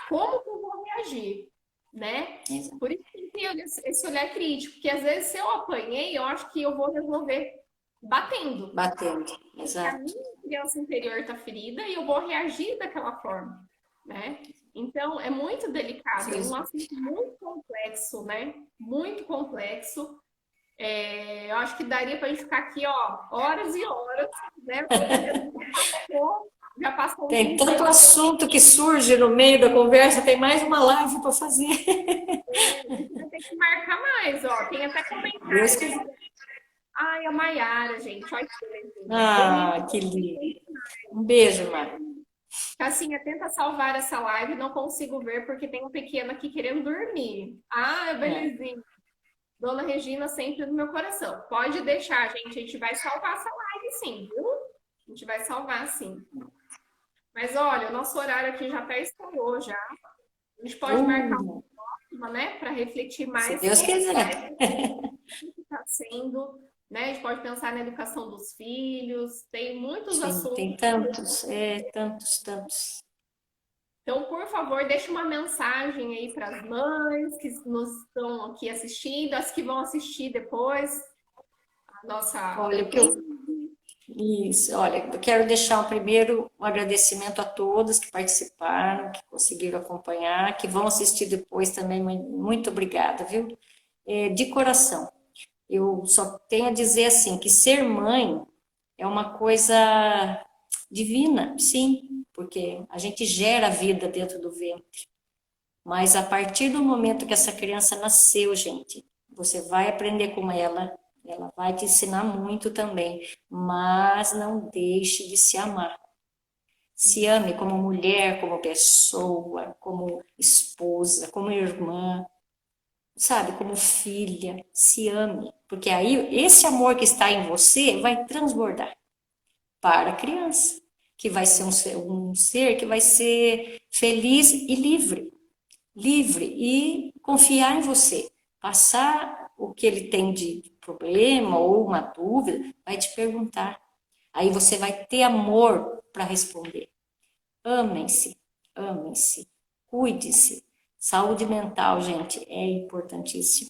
Como que eu vou reagir, né? Exato. Por isso que tem esse olhar crítico, porque às vezes se eu apanhei, eu acho que eu vou resolver batendo. Batendo. A Exato. minha criança interior está ferida e eu vou reagir daquela forma, né? Então, é muito delicado, é um Sim. assunto muito complexo, né? Muito complexo. Eu acho que daria para a gente ficar aqui, ó, horas e horas, né? Porque já passou um Tem tempinho. tanto assunto que surge no meio da conversa, tem mais uma live para fazer. A gente vai ter que marcar mais, ó. Tem até Deus comentário. quiser. Ai, a Maiara, gente, olha que belezinha. Ah, que Bonito. lindo. Um beijo, Mari. Cassinha, tenta salvar essa live, não consigo ver porque tem um pequeno aqui querendo dormir. Ah, É. belezinha. Dona Regina sempre no meu coração. Pode deixar, gente, a gente vai salvar essa live sim, viu? A gente vai salvar sim. Mas olha, o nosso horário aqui já até estourou já. A gente pode marcar Uh, uma, né, para refletir Se mais Deus como quiser. está sendo, né? A gente pode pensar na educação dos filhos, tem muitos Sim, assuntos. tem tantos, tantos, tantos. Então, por favor, deixe uma mensagem aí para as mães que nos estão aqui assistindo, as que vão assistir depois a nossa Olha, o que reprise. eu Isso, olha, eu quero deixar primeiro um agradecimento a todos que participaram, que conseguiram acompanhar, que vão assistir depois também. Muito obrigada, viu? De coração. Eu só tenho a dizer assim, que ser mãe é uma coisa divina, sim, porque a gente gera vida dentro do ventre. Mas a partir do momento que essa criança nasceu, gente, você vai aprender com ela vai te ensinar muito também, mas não deixe de se amar. Se ame como mulher, como pessoa, como esposa, como irmã, sabe, como filha. Se ame, porque aí esse amor que está em você vai transbordar para a criança, que vai ser um ser que vai ser feliz e livre e confiar em você. Passar o que ele tem de problema ou uma dúvida, vai te perguntar. Aí você vai ter amor para responder. Amem-se, amem-se, cuide-se. Saúde mental, gente, é importantíssima.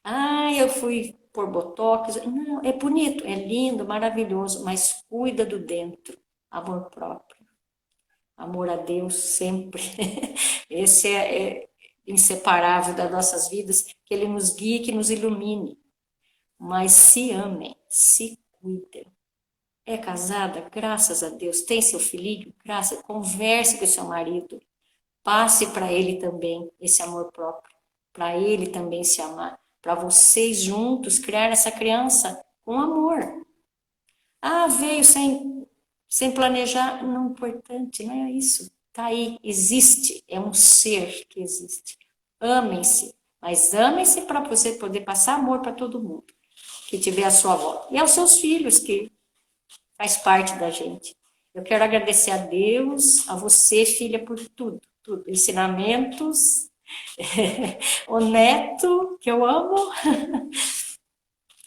Ah, eu fui por botox. Não, é bonito, é lindo, maravilhoso, mas cuida do dentro. Amor próprio. Amor a Deus sempre. Esse é inseparável das nossas vidas, que Ele nos guie, que nos ilumine. Mas se amem, se cuidem. É casada? Graças a Deus. Tem seu filhinho? Graças. Converse com o seu marido. Passe para ele também esse amor próprio. Para ele também se amar. Para vocês juntos criar essa criança com amor. Ah, veio sem planejar. Não, importante, não é isso. Está aí, existe, é um ser que existe. Amem-se, mas amem-se para você poder passar amor para todo mundo que tiver à sua volta. E aos seus filhos, que faz parte da gente. Eu quero agradecer a Deus, a você, filha, por tudo, tudo. Ensinamentos, o neto, que eu amo,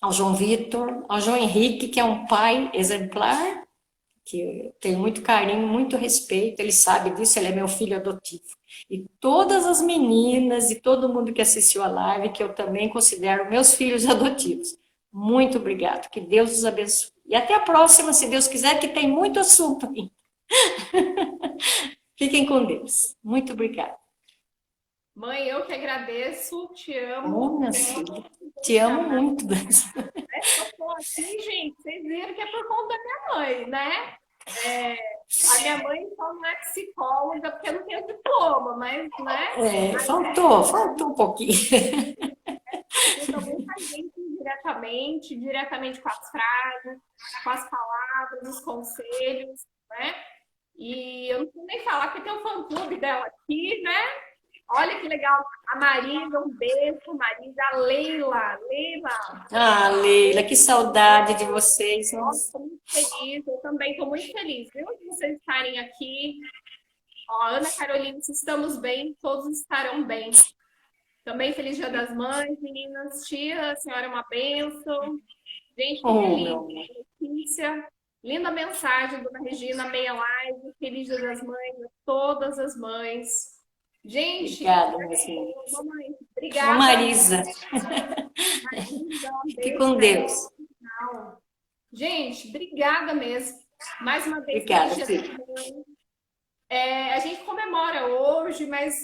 ao João Vitor, ao João Henrique, que é um pai exemplar, que eu tenho muito carinho, muito respeito, ele sabe disso, ele é meu filho adotivo. E todas as meninas e todo mundo que assistiu a live, que eu também considero meus filhos adotivos. Muito obrigado, que Deus os abençoe. E até a próxima, se Deus quiser, que tem muito assunto ainda. Fiquem com Deus. Muito obrigada. Mãe, eu que agradeço, te amo. Oh, minha filha, te amo muito. Eu tô aqui, gente, vocês viram que é por conta da minha mãe, né? É, minha mãe só não é psicóloga porque não tem o diploma, mas, né? Faltou um pouquinho. Ajuda muita gente diretamente com as frases, com as palavras, os conselhos, né? E eu não preciso nem falar que tem um fã-clube dela aqui, né? Olha que legal. A Marisa, um beijo, Marisa. A Leila. Ah, Leila, que saudade de vocês. Nossa, estou muito feliz. Eu também estou muito feliz, viu? De vocês estarem aqui. Ó, Ana Carolina, se estamos bem, todos estarão bem. Também feliz Dia das Mães, meninas. Tia, a senhora é uma bênção. Gente, que Oh, feliz. meu amor. Letícia, linda mensagem, dona Regina, meia live. Feliz Dia das Mães a todas as mães. Gente, Obrigada, meus amores. mamãe, Ô, obrigada. Marisa, Marisa, um fique beijo com pra Deus. ela. Gente, obrigada mesmo. Mais uma vez, Obrigada, feliz Dia filha. das Mães. A gente comemora hoje, mas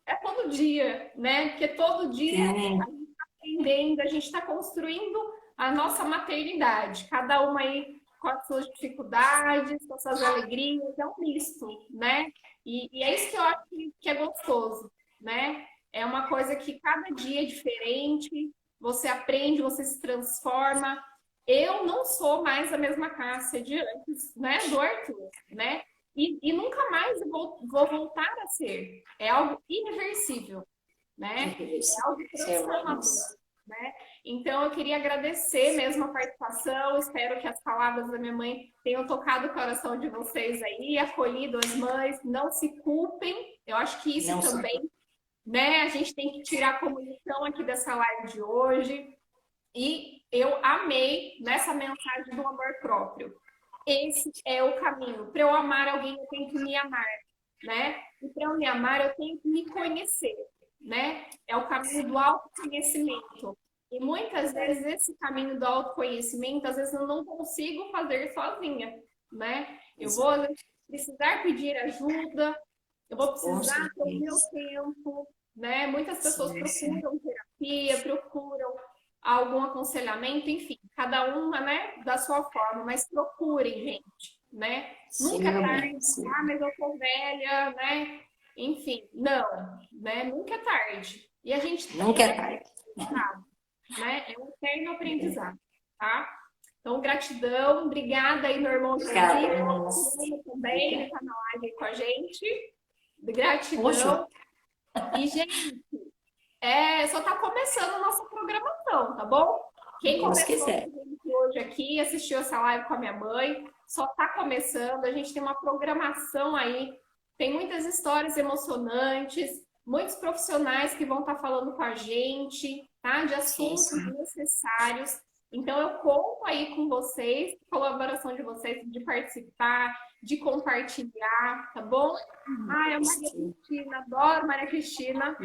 é todo dia, né? Porque todo dia a Sim, gente está aprendendo, a gente está construindo a nossa maternidade. Cada uma aí com as suas dificuldades, com as suas alegrias, é um misto, né? E é isso que eu acho que é gostoso, né? É uma coisa que cada dia é diferente, você aprende, você se transforma. Eu não sou mais a mesma Cássia de antes, né? Do Arthur, né? E nunca mais eu vou voltar a ser. É algo irreversível, né? É algo transformador, né? Então, eu queria agradecer mesmo a participação. Espero que as palavras da minha mãe tenham tocado o coração de vocês aí, acolhido as mães. Não se culpem. Eu acho que isso não sou. também, né? A gente tem que tirar como lição aqui dessa live de hoje. E eu amei nessa mensagem do amor próprio. Esse é o caminho. Para eu amar alguém, eu tenho que me amar, né? E para eu me amar, eu tenho que me conhecer, né? É o caminho do autoconhecimento. E muitas vezes esse caminho do autoconhecimento, às vezes eu não consigo fazer sozinha, né? Eu vou às vezes, precisar pedir ajuda, eu vou precisar ter o meu tempo, né? Muitas pessoas procuram terapia, procuram algum aconselhamento, enfim, cada uma, né, da sua forma, mas procurem, gente, né? Nunca é tarde, mas eu tô velha, né? Enfim, não, né? Nunca é tarde. E a gente nunca é tarde, né? É um eterno aprendizado, tá? Então, gratidão, obrigada aí, meu irmão Joãozinho, também, ele tá na live com a gente. Gratidão. E, gente, só tá começando a nossa programação, tá bom? Quem começou hoje aqui, assistiu essa live com a minha mãe, só tá começando, a gente tem uma programação aí, tem muitas histórias emocionantes, muitos profissionais que vão estar falando com a gente, tá? De assuntos necessários. Então, eu conto aí com vocês, colaboração de vocês, de participar, de compartilhar, tá bom? Ai, a Maria Cristina, adoro Maria Cristina.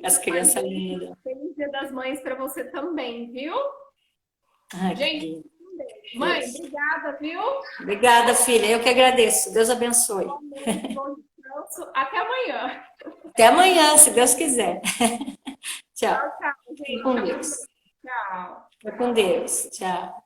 As crianças lindas. Feliz Dia das Mães para você também, viu? Ai, gente, mãe, obrigada, viu? Obrigada, filha. Eu que agradeço. Deus abençoe. Bom descanso. Até amanhã. Até amanhã, se Deus quiser. Tchau. Tchau, gente. Com Deus. Tchau. Fica com Deus. Tchau.